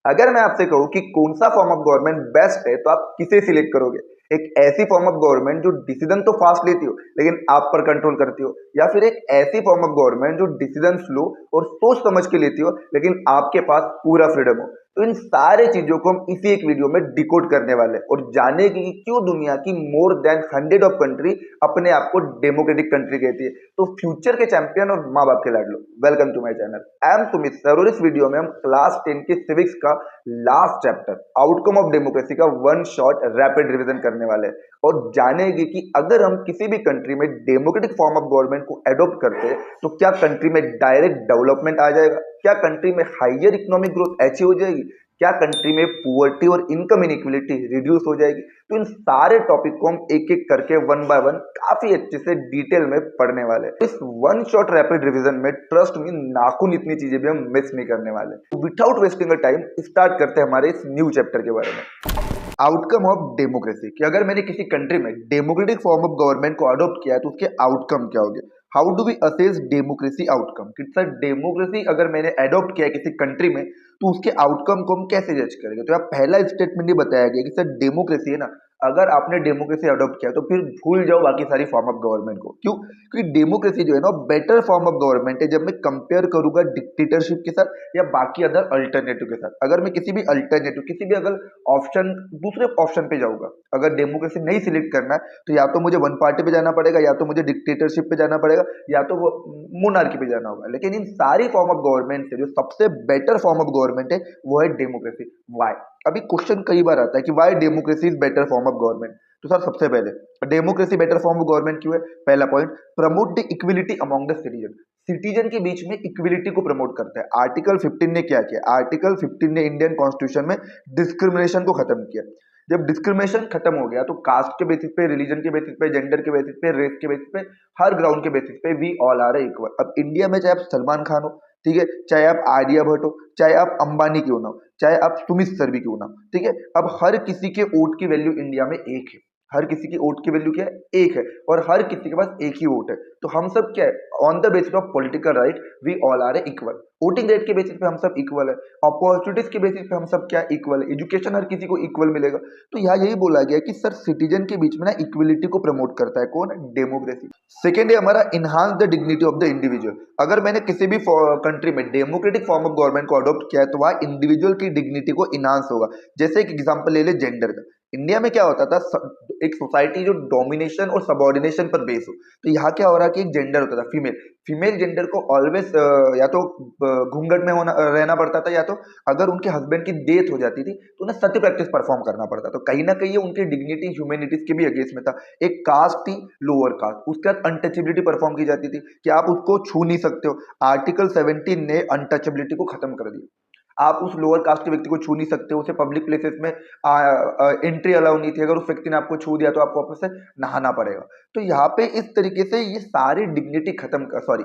अगर मैं आपसे कहूँ कि कौन सा फॉर्म ऑफ गवर्नमेंट बेस्ट है तो आप किसे सिलेक्ट करोगे? एक ऐसी फॉर्म ऑफ गवर्नमेंट जो डिसीजन तो फास्ट लेती हो लेकिन आप पर कंट्रोल करती हो, या फिर एक ऐसी फॉर्म ऑफ गवर्नमेंट जो डिसीजन स्लो और सोच समझ के लेती हो लेकिन आपके पास पूरा फ्रीडम हो। तो इन सारे चीजों को हम इसी एक वीडियो में डिकोड करने वाले हैं और जानेंगे कि क्यों दुनिया की मोर देन 100 ऑफ कंट्री अपने आप को डेमोक्रेटिक कंट्री कहती है। तो फ्यूचर के चैंपियन और माँ बाप के लाडलो, welcome to my channel. I am Sumit sir और इस वीडियो में हम क्लास 10 के सिविक्स का last chapter outcome of democracy का वन शॉट रैपिड रिवीजन करने वाले हैं और जानेंगे कि अगर हम किसी भी कंट्री में डेमोक्रेटिक फॉर्म ऑफ गवर्नमेंट को एडॉप्ट करते हैं तो क्या कंट्री में डायरेक्ट डेवलपमेंट आ जाएगा, क्या कंट्री में हाइयर इकोनॉमिक ग्रोथ अचीव हो जाएगी, क्या कंट्री में पुअर्टी और इनकम इनइक्वलिटी रिड्यूस हो जाएगी। तो इन सारे टॉपिक को हम एक एक करके वन बाय वन काफी अच्छे से डिटेल में पढ़ने वाले हैं। इस वन शॉट रैपिड रिवीजन में ट्रस्ट में नाखून इतनी चीजें भी हम मिस नहीं करने वाले। Without wasting a time start करते हैं हमारे इस न्यू चैप्टर के बारे में। आउटकम ऑफ डेमोक्रेसी, कि अगर मैंने किसी कंट्री में डेमोक्रेटिक फॉर्म ऑफ गवर्नमेंट को अडॉप्ट किया है तो उसके आउटकम क्या होंगे। How do we assess democracy outcome, कि सर डेमोक्रेसी अगर मैंने अडॉप्ट किया है किसी कंट्री में तो उसके आउटकम को हम कैसे जज करेंगे। तो यहाँ पहला स्टेटमेंट ये बताया गया कि सर डेमोक्रेसी है ना, अगर आपने डेमोक्रेसी अडॉप्ट किया तो फिर भूल जाओ बाकी सारी फॉर्म ऑफ गवर्नमेंट को। क्यों? क्योंकि डेमोक्रेसी जो है ना बेटर फॉर्म ऑफ गवर्नमेंट है जब मैं कंपेयर करूंगा डिक्टेटरशिप के साथ या बाकी अदर अल्टरनेटिव के साथ। अगर मैं किसी भी अल्टरनेटिव किसी भी अगर ऑप्शन दूसरे ऑप्शन पे जाऊंगा, अगर डेमोक्रेसी नहीं सिलेक्ट करना है तो या तो मुझे वन पार्टी पे जाना पड़ेगा, या तो मुझे डिक्टेटरशिप पे जाना पड़ेगा, या तो वो मोनार्की पे जाना होगा। लेकिन इन सारी फॉर्म ऑफ गवर्नमेंट से जो सबसे बेटर फॉर्म ऑफ गवर्नमेंट है वो है डेमोक्रेसी। वाई? अभी क्वेश्चन कई बार आता है कि Y democracy is better form of government. तो सर सबसे पहले democracy better form of government क्यों है? पहला point, promote the equality among the citizen. Citizen के बीच में इक्विलिटी को प्रमोट करता है। आर्टिकल 15 ने क्या किया? आर्टिकल 15 ने इंडियन कॉन्स्टिट्यूशन में डिस्क्रिमिनेशन को खत्म किया। जब डिस्क्रिमिनेशन खत्म हो गया तो कास्ट के बेसिस पे, रिलीजन के बेसिस पे, जेंडर के बेसिस पे, रेस के बेसिस पे, हर ग्राउंड के बेसिस पे वी ऑल आर इक्वल। अब इंडिया में चाहे आप सलमान खान हो, ठीक है, चाहे आप आर्या भट्ट हो, चाहे आप अंबानी क्यों ना हो, चाहे आप सुमित सर भी क्यों ना हो, ठीक है, अब हर किसी के वोट की वैल्यू इंडिया में एक है। हर किसी की वोट की वैल्यू क्या है? एक है। और हर किसी के पास एक ही वोट है। तो हम सब क्या है, on the basis of political right we all are equal. Voting right के बेसिस पे हम सब इक्वल है। अपॉर्चुनिटीज के बेसिस पे हम सब क्या इक्वल है। एजुकेशन हर किसी को इक्वल मिलेगा। तो यहाँ यही बोला गया कि सर सिटीजन के बीच में ना इक्वलिटी को प्रमोट करता है कौन? डेमोक्रेसी। सेकेंड है हमारा enhance the dignity of the individual. अगर मैंने किसी भी कंट्री में डेमोक्रेटिक फॉर्म ऑफ गवर्नमेंट को अडॉप्ट किया है तो वहाँ इंडिविजुअल की डिग्निटी को इनहांस होगा। जैसे एक एग्जाम्पल ले ले जेंडर का। इंडिया में क्या होता था, एक सोसाइटी जो डोमिनेशन और सबऑर्डिनेशन पर बेस हो, तो यहाँ क्या हो रहा है कि एक जेंडर होता था फीमेल। फीमेल जेंडर को ऑलवेज या तो घूंघट में होना रहना पड़ता था, या तो अगर उनके हस्बैंड की डेथ हो जाती थी तो उन्हें सती प्रैक्टिस परफॉर्म करना पड़ता। तो कहीं ना कहीं ये उनकी डिग्निटी ह्यूमैनिटीज के भी अगेंस्ट में था। एक कास्ट थी लोअर कास्ट, उसके बाद अनटचेबिलिटी परफॉर्म की जाती थी कि आप उसको छू नहीं सकते हो। आर्टिकल 17 ने अनटचेबिलिटी को खत्म कर दिया। आप उस लोअर कास्ट के व्यक्ति को छू नहीं सकते, उसे पब्लिक प्लेसेस में एंट्री अलाउ नहीं थी। अगर उस व्यक्ति ने आपको छू दिया तो आपको वापस से नहाना पड़ेगा। तो यहाँ पे इस तरीके से ये सारी डिग्निटी खत्म कर, सॉरी,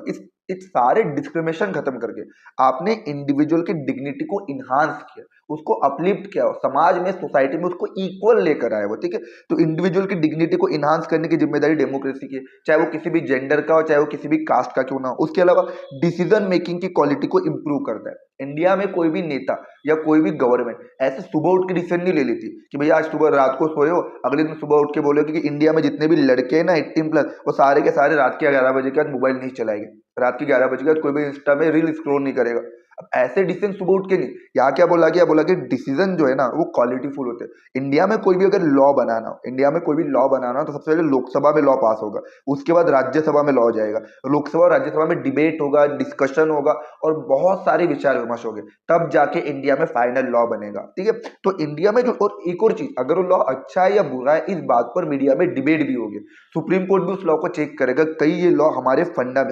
इस सारे डिस्क्रिमिनेशन खत्म करके आपने इंडिविजुअल की डिग्निटी को इन्हांस किया, उसको अपलिफ्ट किया, समाज में सोसाइटी में उसको इक्वल लेकर आए वो, ठीक है। तो इंडिविजुअल की डिग्निटी को इन्हांस करने की जिम्मेदारी डेमोक्रेसी की है, चाहे वो किसी भी जेंडर का हो, चाहे वो किसी भी कास्ट का क्यों ना हो। उसके अलावा डिसीजन मेकिंग की क्वालिटी को इंप्रूव करता है। इंडिया में कोई भी नेता या कोई भी गवर्नमेंट ऐसे सुबह उठ के डिसीजन नहीं ले लेती कि भैया आज सुबह रात को सोए हो, अगले दिन सुबह उठ के बोलो कि इंडिया में जितने भी लड़के हैं ना 18+ वो सारे के सारे रात के 11 बजे के बाद मोबाइल नहीं चलाएंगे। रात के 11 बजे के बाद कोई भी इंस्टा में रील स्क्रॉल नहीं करेगा। अब ऐसे डिसीजन सुबह उठ के नहीं। यहाँ क्या बोला गया? बोला कि डिसीजन जो है ना वो क्वालिटीफुल होते हैं। इंडिया में कोई भी अगर लॉ बनाना हो, इंडिया में कोई भी लॉ बनाना हो तो सबसे पहले लोकसभा में लॉ पास होगा, उसके बाद राज्यसभा में लॉ जाएगा, लोकसभा और राज्यसभा में डिबेट होगा, डिस्कशन होगा और बहुत सारे विचार विमर्श होंगे, तब जाके इंडिया में फाइनल लॉ बनेगा, ठीक है। तो इंडिया में जो, और एक और चीज, अगर वो लॉ अच्छा है या बुरा है इस बात पर मीडिया में डिबेट भी होगी। सुप्रीम कोर्ट भी उस लॉ को चेक करेगा कहीं ये लॉ हमारे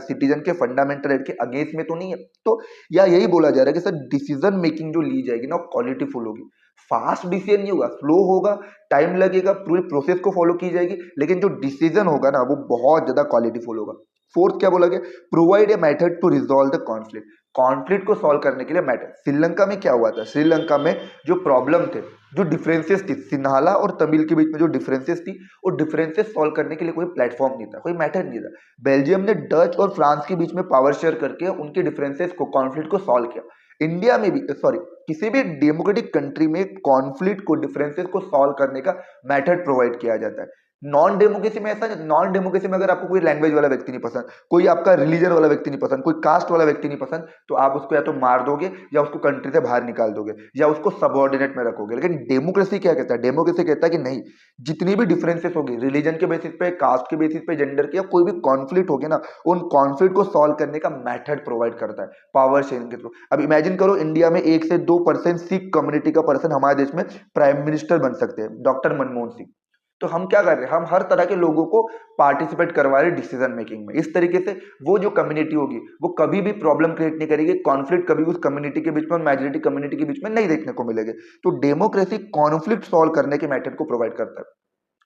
सिटीजन के फंडामेंटल राइट के अगेंस्ट में तो नहीं है। तो या यही बोला जा रहा है कि सर डिसीजन मेकिंग जो ली जाएगी ना क्वालिटीफुल होगी। फास्ट डिसीजन नहीं होगा, स्लो होगा, टाइम लगेगा, पूरे प्रोसेस को फॉलो की जाएगी, लेकिन जो डिसीजन होगा ना वो बहुत ज्यादा क्वालिटीफुल होगा। फोर्थ क्या बोला गया? Provide a method to resolve the conflict. Conflict को सॉल्व करने के लिए मेथड। श्रीलंका में क्या हुआ था? श्रीलंका में जो प्रॉब्लम थे, जो डिफरेंसेस थी, सिन्हाला और तमिल के बीच में जो डिफरेंसेस थी, वो डिफरेंसेस सॉल्व करने के लिए कोई प्लेटफॉर्म नहीं था, कोई मेथड नहीं था। बेल्जियम ने डच और फ्रांस के बीच में पावर शेयर करके उनके डिफरेंसेस को, कॉन्फ्लिक्ट को सॉल्व किया। इंडिया में भी, सॉरी, किसी भी डेमोक्रेटिक कंट्री में कॉन्फ्लिक्ट को, डिफरेंसेस को सॉल्व करने का मेथड प्रोवाइड किया जाता है। नॉन डेमोक्रेसी में ऐसा, नॉन डेमोक्रेसी में अगर आपको कोई लैंग्वेज वाला व्यक्ति नहीं पसंद, कोई आपका रिलीजन वाला व्यक्ति नहीं पसंद, कोई कास्ट वाला व्यक्ति नहीं पसंद, तो आप उसको या तो मार दोगे या उसको कंट्री से बाहर निकाल दोगे या उसको सबऑर्डिनेट में रखोगे। लेकिन डेमोक्रेसी क्या कहता है? डेमोक्रेसी कहता है कि नहीं, जितनी भी डिफरेंसेस होगी, रिलीजन के बेसिस पे, कास्ट के बेसिस पे, जेंडर के, या कोई भी कॉन्फ्लिक्ट होगी ना, उन कॉन्फ्लिक्ट को सॉल्व करने का मेथड प्रोवाइड करता है पावर शेयरिंग के थ्रू। अब इमेजिन करो, इंडिया में 1 से 2% सिख कम्युनिटी का पर्सन हमारे देश में प्राइम मिनिस्टर बन सकते हैं, डॉक्टर मनमोहन सिंह। तो हम क्या कर रहे हैं? हम हर तरह के लोगों को पार्टिसिपेट करवा रहे डिसीजन मेकिंग में। इस तरीके से वो जो कम्युनिटी होगी वो कभी भी प्रॉब्लम क्रिएट नहीं करेगी, कॉन्फ्लिक्ट कभी उस कम्युनिटी के बीच में और मेजोरिटी कम्युनिटी के बीच में नहीं देखने को मिलेगी। तो डेमोक्रेसी कॉन्फ्लिक्ट सॉल्व करने के मेथड को प्रोवाइड करता है।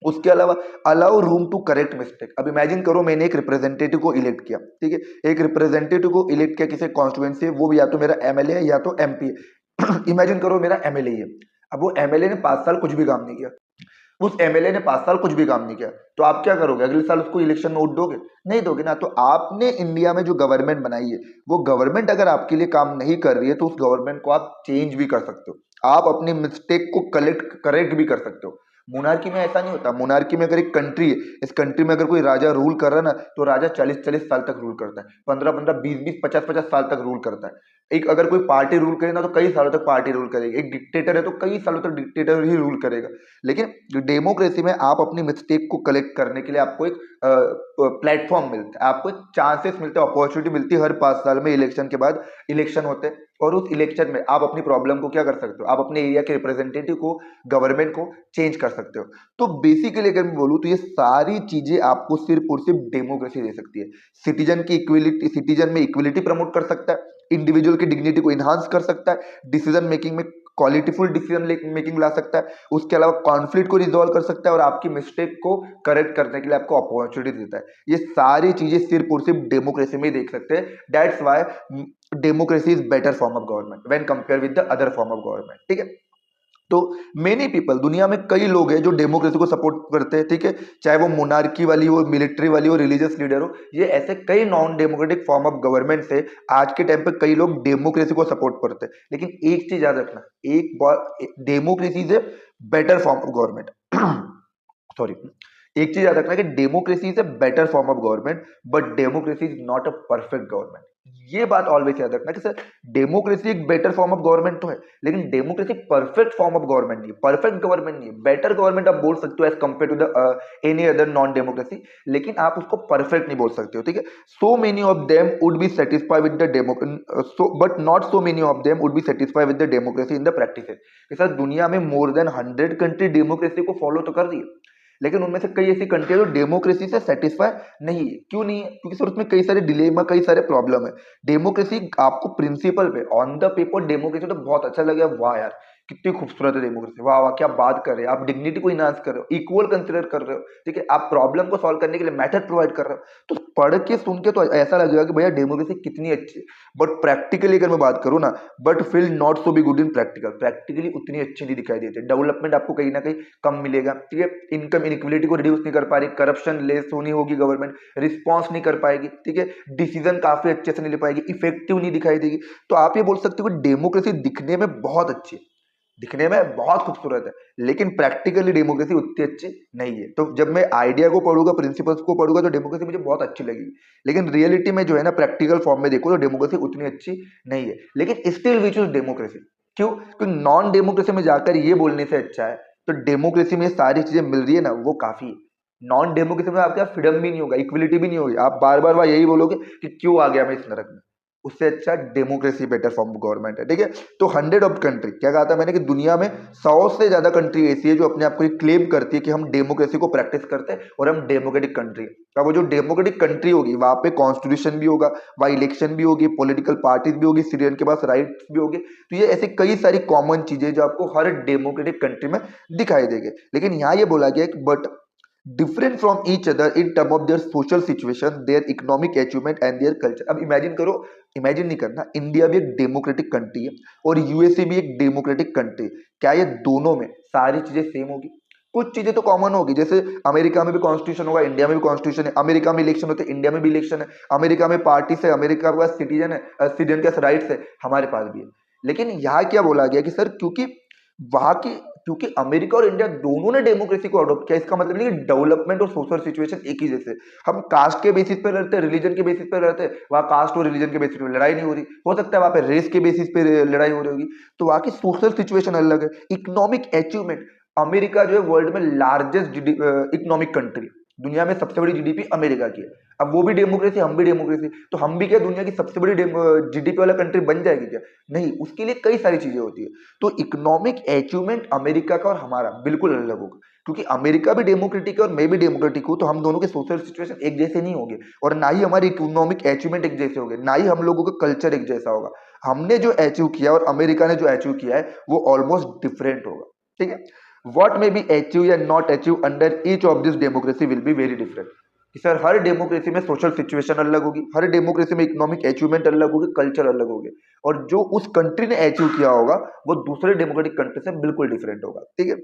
उसके अलावा allow room to correct mistake. अब इमेजिन करो, मैंने एक रिप्रेजेंटेटिव को इलेक्ट किया, ठीक है, एक रिप्रेजेंटेटिव को इलेक्ट किया किसी कॉन्स्टिट्यूएंसी, वो भी या तो मेरा एमएलए है या तो एमपी है। इमेजिन करो मेरा एमएलए है। अब वो एमएलए ने 5 साल कुछ भी काम नहीं किया, उस एमएलए ने 5 साल कुछ भी काम नहीं किया, तो आप क्या करोगे? अगले साल उसको इलेक्शन में वोट दोगे? नहीं दोगे ना। तो आपने इंडिया में जो गवर्नमेंट बनाई है, वो गवर्नमेंट अगर आपके लिए काम नहीं कर रही है तो उस गवर्नमेंट को आप चेंज भी कर सकते हो, आप अपनी मिस्टेक को करेक्ट भी कर सकते हो। मोनार्की में ऐसा नहीं होता। मोनार्की में अगर एक कंट्री है, इस कंट्री में अगर कोई राजा रूल कर रहा है ना, तो राजा 40-40 साल तक रूल करता है, 15-15, 20-20, 50-50 साल तक रूल करता है। एक अगर कोई पार्टी रूल करे ना, तो कई सालों तक पार्टी रूल करेगी। एक डिक्टेटर है तो कई सालों तक डिक्टेटर ही रूल करेगा। लेकिन डेमोक्रेसी में आप अपनी मिस्टेक को कलेक्ट करने के लिए आपको एक प्लेटफॉर्म मिलता है, आपको एक चांसेस मिलते हैं, अपॉर्चुनिटी मिलती है। हर 5 साल में इलेक्शन के बाद इलेक्शन होते हैं, और उस इलेक्शन में आप अपनी प्रॉब्लम को क्या कर सकते हो? आप अपने एरिया के रिप्रेजेंटेटिव को, गवर्नमेंट को चेंज कर सकते हो। तो बेसिकली अगर मैं बोलूँ तो ये सारी चीजें आपको सिर्फ और सिर्फ डेमोक्रेसी दे सकती है। सिटीजन की इक्विलिटी, सिटीजन में इक्विलिटी प्रमोट कर सकता है, इंडिविजुअल की डिग्निटी को इन्हांस कर सकता है, डिसीजन मेकिंग में क्वालिटीफुल डिसीजन मेकिंग ला सकता है, उसके अलावा कॉन्फ्लिक्ट को रिजॉल्व कर सकता है, और आपकी मिस्टेक को करेक्ट करने के लिए आपको अपॉर्चुनिटी देता है। ये सारी चीजें सिर्फ और सिर्फ डेमोक्रेसी में ही देख सकते हैं। That's why democracy is better form of government when compare with the other form of government, ठीक है। तो मेनी पीपल, दुनिया में कई लोग हैं जो डेमोक्रेसी को सपोर्ट करते हैं, ठीक है, चाहे वो मोनार्की वाली हो, मिलिट्री वाली हो, रिलीजियस लीडर हो, ये ऐसे कई non democratic form of government से आज के टाइम पे कई लोग डेमोक्रेसी को सपोर्ट करते हैं। लेकिन एक चीज याद रखना, एक बार democracy is a better form of government. Sorry, एक चीज याद रखना कि democracy is a better form of government, but democracy is not a perfect government. ये बात ऑलवेज याद रखना कि सर डेमोक्रेसी एक बेटर फॉर्म ऑफ गवर्नमेंट तो है, लेकिन democracy perfect form of government नहीं है, परफेक्ट गवर्नमेंट नहीं है। बेटर गवर्नमेंट आप बोल सकते हो as compare to the any other non democracy, लेकिन आप उसको परफेक्ट नहीं बोल सकते हो, ठीक है। So many of them would be satisfy with the democracy, but not so many of them would be satisfy with the democracy in the practice. Sir दुनिया में मोर देन 100 कंट्री डेमोक्रेसी को follow तो कर रही है, लेकिन उनमें से कई ऐसी कंट्री है जो डेमोक्रेसी से सेटिस्फाई नहीं है। क्यों नहीं है? क्योंकि सर उसमें कई सारे डिलेमा, कई सारे प्रॉब्लम है। डेमोक्रेसी आपको प्रिंसिपल पे, ऑन द पेपर डेमोक्रेसी तो बहुत अच्छा लगेगा, वाह यार कितनी खूबसूरत है डेमोक्रेसी, वाह वाह क्या बात कर रहे हैं, आप डिग्निटी को इनहांस कर रहे हो, इक्वल कंसिडर कर रहे हो, ठीक है, आप प्रॉब्लम को सॉल्व करने के लिए मेथड प्रोवाइड कर रहे हो। तो पढ़ के सुन के तो ऐसा लगेगा कि भैया डेमोक्रेसी कितनी अच्छी है, बट प्रैक्टिकली अगर मैं बात करूँ ना, but feel not so be good in practical. Practically उतनी अच्छी नहीं दिखाई देती, डेवलपमेंट आपको कहीं ना कहीं कम मिलेगा, ठीक है, इनकम इनइक्विलिटी को रिड्यूस नहीं कर पा रही, करप्शन लेस होनी होगी, गवर्नमेंट रिस्पॉन्स नहीं कर पाएगी, ठीक है, डिसीजन काफी अच्छे से नहीं ले पाएगी, इफेक्टिव नहीं दिखाई देगी। तो आप ये बोल सकते हो कि डेमोक्रेसी दिखने में बहुत अच्छी है, दिखने में बहुत खूबसूरत है, लेकिन प्रैक्टिकली डेमोक्रेसी उतनी अच्छी नहीं है। तो जब मैं आइडिया को पढ़ूंगा, प्रिंसिपल्स को पढ़ूंगा, तो डेमोक्रेसी मुझे बहुत अच्छी लगेगी, लेकिन रियलिटी में जो है ना, प्रैक्टिकल फॉर्म में देखो तो डेमोक्रेसी उतनी अच्छी नहीं है। लेकिन स्टिल वी चूज डेमोक्रेसी। क्यों? क्योंकि नॉन डेमोक्रेसी में जाकर ये बोलने से अच्छा है, तो डेमोक्रेसी में सारी चीजें मिल रही है ना, वो काफी है। नॉन डेमोक्रेसी में आपके फ्रीडम भी नहीं होगा, इक्विलिटी भी नहीं होगी, आप बार बार वह यही बोलोगे कि क्यों आ गया मैं इस नरक में। उससे अच्छा democracy better form of government है, ठीक है। तो 100 ऑफ कंट्री, क्या कहा था मैंने कि दुनिया में 100 से ज्यादा कंट्री ऐसी है जो अपने आप को क्लेम करती है कि हम डेमोक्रेसी को प्रैक्टिस करते हैं और हम डेमोक्रेटिक कंट्री है। अब वो जो डेमोक्रेटिक कंट्री होगी, वहां पे कॉन्स्टिट्यूशन भी होगा, वहां इलेक्शन भी होगी, पॉलिटिकल पार्टीज भी होगी, सिटीजन के पास राइट्स भी होगी। तो ये ऐसी कई सारी कॉमन चीजें जो आपको हर डेमोक्रेटिक कंट्री में दिखाई देगी। लेकिन यहाँ ये बोला गया कि but different from each other in term of their social situation, their economic achievement and their culture. अब इमेजिन करो, इमेजिन नहीं करना, इंडिया भी एक डेमोक्रेटिक कंट्री है और यूएसए भी एक डेमोक्रेटिक कंट्री। क्या ये दोनों में सारी चीजें सेम होगी? कुछ चीजें तो कॉमन होगी, जैसे अमेरिका में भी कॉन्स्टिट्यूशन होगा, इंडिया में भी कॉन्स्टिट्यूशन है, अमेरिका में इलेक्शन होते हैं, इंडिया में भी इलेक्शन है, अमेरिका में पार्टी से, अमेरिका के पास सिटीजन है, सिटीजन के राइट्स है, हमारे पास भी है। लेकिन यहाँ क्या बोला गया कि सर वहां की क्योंकि अमेरिका और इंडिया दोनों ने डेमोक्रेसी को अडॉप्ट किया, इसका मतलब नहीं कि डेवलपमेंट और सोशल सिचुएशन एक ही जैसे। हम कास्ट के बेसिस पे रहते हैं, रिलीजन के बेसिस पे रहते हैं, वहाँ कास्ट और रिलीजन के बेसिस पे लड़ाई नहीं हो रही, हो सकता है वहाँ पे रेस के बेसिस पे लड़ाई हो रही होगी। तो वहाँ की सोशल सिचुएशन अलग है। इकोनॉमिक अचीवमेंट, अमेरिका जो है वर्ल्ड में लार्जेस्ट इकोनॉमिक कंट्री, दुनिया में सबसे बड़ी जीडीपी अमेरिका की है। अब वो भी डेमोक्रेसी, हम भी डेमोक्रेसी, तो हम भी क्या दुनिया की सबसे बड़ी जीडीपी वाला कंट्री बन जाएगी क्या? नहीं, उसके लिए कई सारी चीजें होती है। तो इकोनॉमिक अचीवमेंट अमेरिका का और हमारा बिल्कुल अलग होगा, क्योंकि अमेरिका भी डेमोक्रेटिक है और मैं भी डेमोक्रेटिक हूँ, तो हम दोनों के सोशल सिचुएशन एक जैसे नहीं होंगे, और ना ही हमारी इकोनॉमिक अचीवमेंट एक जैसे होंगे, ना ही हम लोगों का कल्चर एक जैसा होगा। हमने जो अचीव किया और अमेरिका ने जो अचीव किया है वो ऑलमोस्ट डिफरेंट होगा। ठीक है, what may be achieved and not achieved under each of this democracy will be very different। कि सर हर डेमोक्रेसी में सोशल सिचुएशन अलग होगी, हर डेमोक्रेसी में इकोनॉमिक अचीवमेंट अलग होगी, कल्चर अलग होगी, और जो उस कंट्री ने अचीव किया होगा वो दूसरे डेमोक्रेटिक कंट्री से बिल्कुल डिफरेंट होगा। ठीक है,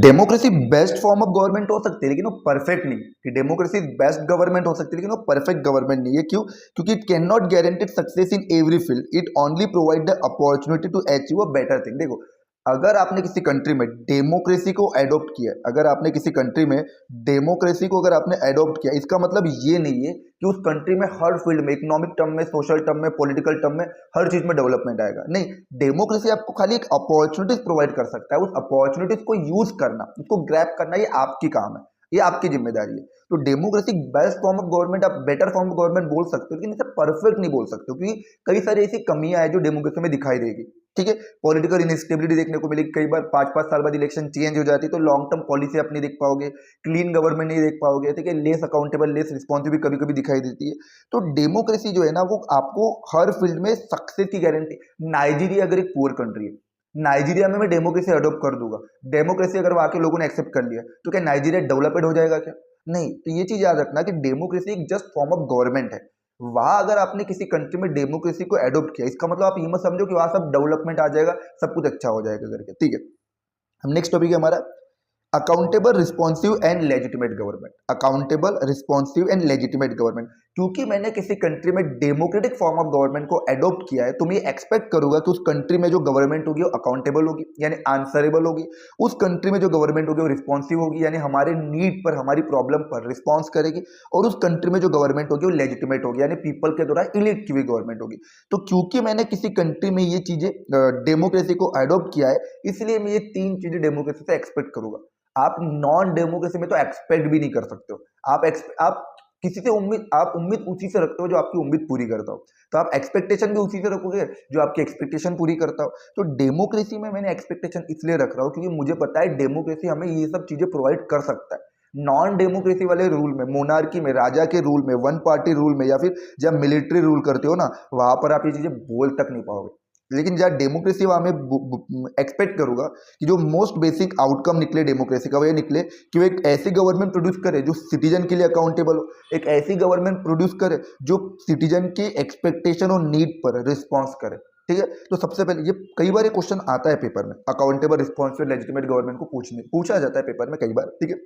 democracy best form of government हो सकती है लेकिन वो परफेक्ट नहीं। कि डेमोक्रेसी बेस्ट गवर्नमेंट हो सकती है लेकिन वो परफेक्ट गवर्नमेंट नहीं है। क्यों? क्योंकि it can not guaranteed success in every field, it only provide the opportunity to achieve a better thing. देखो, अगर आपने किसी कंट्री में डेमोक्रेसी को एडॉप्ट किया, अगर आपने किसी कंट्री में डेमोक्रेसी को अगर आपने एडॉप्ट किया, इसका मतलब ये नहीं है कि उस कंट्री में हर फील्ड में, इकोनॉमिक टर्म में, सोशल टर्म में, पॉलिटिकल टर्म में, हर चीज में डेवलपमेंट आएगा। नहीं, डेमोक्रेसी आपको खाली एक अपॉर्चुनिटीज प्रोवाइड कर सकता है। उस अपॉर्चुनिटीज को यूज करना, उसको ग्रैब करना, ये आपकी काम है, ये आपकी जिम्मेदारी है। तो democracy best form of government, आप बेटर फॉर्म ऑफ गवर्नमेंट बोल सकते हो, लेकिन इसे परफेक्ट नहीं बोल सकते हो, क्योंकि कई सारी ऐसी कमियां हैं जो डेमोक्रेसी में दिखाई देगी। ठीक है, पॉलिटिकल इनस्टेबिलिटी देखने को मिलेगी, कई बार 5-5 साल बाद इलेक्शन चेंज हो जाती है, तो लॉन्ग टर्म पॉलिसी आप नहीं देख पाओगे, क्लीन गवर्नमेंट नहीं देख पाओगे। ठीक है, लेस अकाउंटेबल, लेस रिस्पॉन्सिव कभी कभी दिखाई देती है। तो डेमोक्रेसी जो है ना, वो आपको हर फील्ड में सक्सेस की गारंटी। नाइजीरिया अगर एक पुअर कंट्री है, नाइजीरिया में मैं डेमोक्रेसी अडॉप्ट कर दूंगा, डेमोक्रेसी अगर वहां के लोगों ने एक्सेप्ट कर लिया, तो क्या नाइजीरिया डेवलप्ड हो जाएगा क्या? नहीं। तो ये चीज याद रखना कि डेमोक्रेसी एक जस्ट फॉर्म ऑफ गवर्नमेंट है। वहां अगर आपने किसी कंट्री में डेमोक्रेसी को एडॉप्ट किया, इसका मतलब आप ये मत समझो कि वहां सब डेवलपमेंट आ जाएगा, सब कुछ अच्छा हो जाएगा करके। ठीक है, हम नेक्स्ट टॉपिक है हमारा accountable, responsive and legitimate government. Accountable, responsive and legitimate government, क्योंकि मैंने किसी कंट्री में डेमोक्रेटिक फॉर्म ऑफ गवर्नमेंट को एडॉप्ट किया है, तो मैं एक्सपेक्ट करूंगा कि उस कंट्री में जो गवर्नमेंट होगी वो अकाउंटेबल होगी, यानी आंसरेबल होगी। उस कंट्री में जो गवर्नमेंट होगी वो रिस्पॉन्सिव होगी, यानी हमारे नीड पर, हमारी प्रॉब्लम पर रिस्पॉन्स करेगी। और उस कंट्री में जो गवर्नमेंट होगी वो लेजिटिमेट होगी, यानी पीपल के द्वारा इलेक्ट की हुई गवर्नमेंट होगी। तो क्योंकि मैंने किसी कंट्री में ये चीजें डेमोक्रेसी को एडॉप्ट किया है, इसलिए मैं ये तीन चीजें डेमोक्रेसी से एक्सपेक्ट करूंगा। आप नॉन डेमोक्रेसी में तो एक्सपेक्ट भी नहीं कर सकते हो। आप किसी से उम्मीद उसी से रखते हो जो आपकी उम्मीद पूरी करता हो, तो आप एक्सपेक्टेशन भी उसी से रखोगे जो आपकी एक्सपेक्टेशन पूरी करता हो। तो डेमोक्रेसी में मैंने एक्सपेक्टेशन इसलिए रख रहा हूँ क्योंकि मुझे पता है डेमोक्रेसी हमें ये सब चीजें प्रोवाइड कर सकता है। नॉन डेमोक्रेसी वाले रूल में, मोनार्की में, राजा के रूल में, वन पार्टी रूल में, या फिर जब मिलिट्री रूल करते हो ना, वहां पर आप ये चीजें बोल तक नहीं पाओगे। लेकिन जहाँ डेमोक्रेसी, वहां मैं एक्सपेक्ट करूंगा कि जो मोस्ट बेसिक आउटकम निकले डेमोक्रेसी का, वो ये निकले कि वो एक ऐसी गवर्नमेंट प्रोड्यूस करे जो सिटीजन के लिए अकाउंटेबल हो, एक ऐसी गवर्नमेंट प्रोड्यूस करे जो सिटीजन के एक्सपेक्टेशन और नीड पर रिस्पॉन्स करे। ठीक है, तो सबसे पहले ये कई बार ये क्वेश्चन आता है पेपर में, अकाउंटेबल, रिस्पॉन्सिबल, लेजिटिमेट गवर्नमेंट को पूछा जाता है पेपर में कई बार। ठीक है,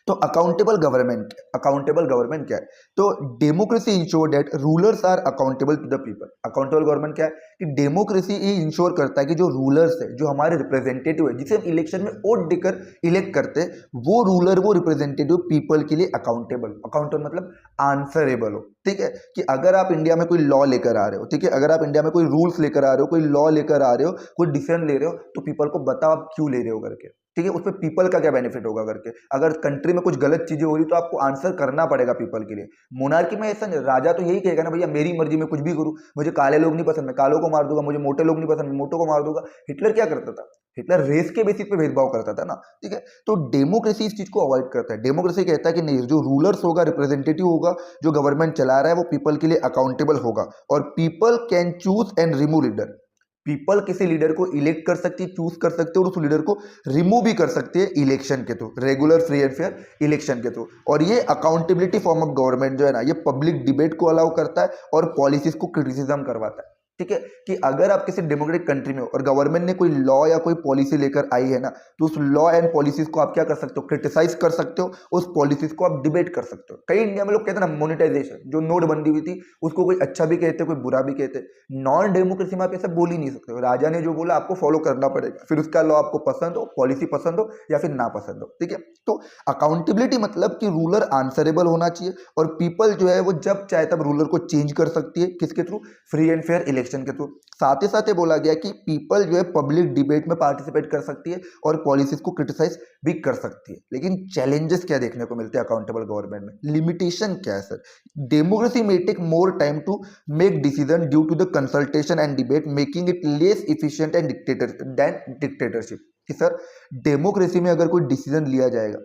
तो अकाउंटेबल गवर्नमेंट क्या है? तो democracy ensure that rulers are accountable to the people. Accountable government क्या है? कि डेमोक्रेसी ये इंश्योर करता है कि जो रूलर्स है, जो हमारे रिप्रेजेंटेटिव है, जिसे हम इलेक्शन में वोट देकर इलेक्ट करते हैं, वो रूलर, वो रिप्रेजेंटेटिव पीपल के लिए अकाउंटेबल मतलब आंसरेबल हो। ठीक है, कि अगर आप इंडिया में कोई लॉ लेकर आ रहे हो, ठीक है, अगर आप इंडिया में कोई रूल्स लेकर आ रहे हो, कोई लॉ लेकर आ रहे हो, कोई डिसीजन ले रहे हो, तो पीपल को बताओ आप क्यों ले रहे हो करके। ठीक है, उसमें पीपल का क्या बेनिफिट होगा करके। अगर कंट्री में कुछ गलत चीजें हो रही तो आपको आंसर करना पड़ेगा पीपल के लिए। मोनार्की में ऐसा नहीं, राजा तो यही कहेगा ना, भैया मेरी मर्जी में कुछ भी करूं, मुझे काले लोग नहीं पसंद, मैं कालों को मार दूंगा, मुझे मोटे लोग नहीं पसंद, मैं मोटों को मार दूंगा। हिटलर क्या करता था? हिटलर रेस के बेसिस पे भेदभाव करता था ना। ठीक है, तो डेमोक्रेसी इस चीज को अवॉइड करता है। डेमोक्रेसी कहता है कि नहीं, जो रूलर्स होगा, रिप्रेजेंटेटिव होगा, जो गवर्नमेंट चला रहा है, वो पीपल के लिए अकाउंटेबल होगा, और people can choose and remove leader. People किसी लीडर को इलेक्ट कर सकती है, चूज कर सकते हैं, और उस लीडर को रिमूव भी कर सकती है इलेक्शन के through, regular free and fair election के थ्रू। और ये अकाउंटेबिलिटी फॉर्म ऑफ गवर्नमेंट जो है ना, ये पब्लिक डिबेट को अलाउ करता है और पॉलिसीज को क्रिटिसिज्म करवाता है। ठीक है, कि अगर आप किसी डेमोक्रेटिक कंट्री में हो और गवर्नमेंट ने कोई लॉ या कोई पॉलिसी लेकर आई है ना, तो उस लॉ एंड पॉलिसीज को आप क्या कर सकते हो, क्रिटिसाइज कर सकते हो, उस पॉलिसीज को आप डिबेट कर सकते हो। कई इंडिया में लोग कहते हैं ना मोनेटाइजेशन, जो नोटबंदी हुई थी उसको कोई अच्छा भी कहते कोई बुरा भी कहते। नॉन डेमोक्रेसी में आप ऐसा बोल ही नहीं सकते हो, राजा ने जो बोला आपको फॉलो करना पड़ेगा, फिर उसका लॉ आपको पसंद हो, पॉलिसी पसंद हो या फिर ना पसंद हो। ठीक है, तो अकाउंटेबिलिटी मतलब कि रूलर आंसरेबल होना चाहिए और पीपल जो है वो जब चाहे तब रूलर को चेंज कर सकती है, किसके through, free and fair election के थ्रू। साथ ही साथ ये बोला गया कि पीपल जो है पब्लिक डिबेट में पार्टिसिपेट कर सकती है और पॉलिसीज को क्रिटिसाइज भी कर सकती है। लेकिन चैलेंजेस क्या देखने को मिलते हैं अकाउंटेबल गवर्नमेंट में, लिमिटेशन क्या है सर? डेमोक्रेसी में take more time to make decision due to the consultation and debate, making it less efficient and dictatorship. कि सर डेमोक्रेसी में अगर कोई डिसीजन लिया जाएगा,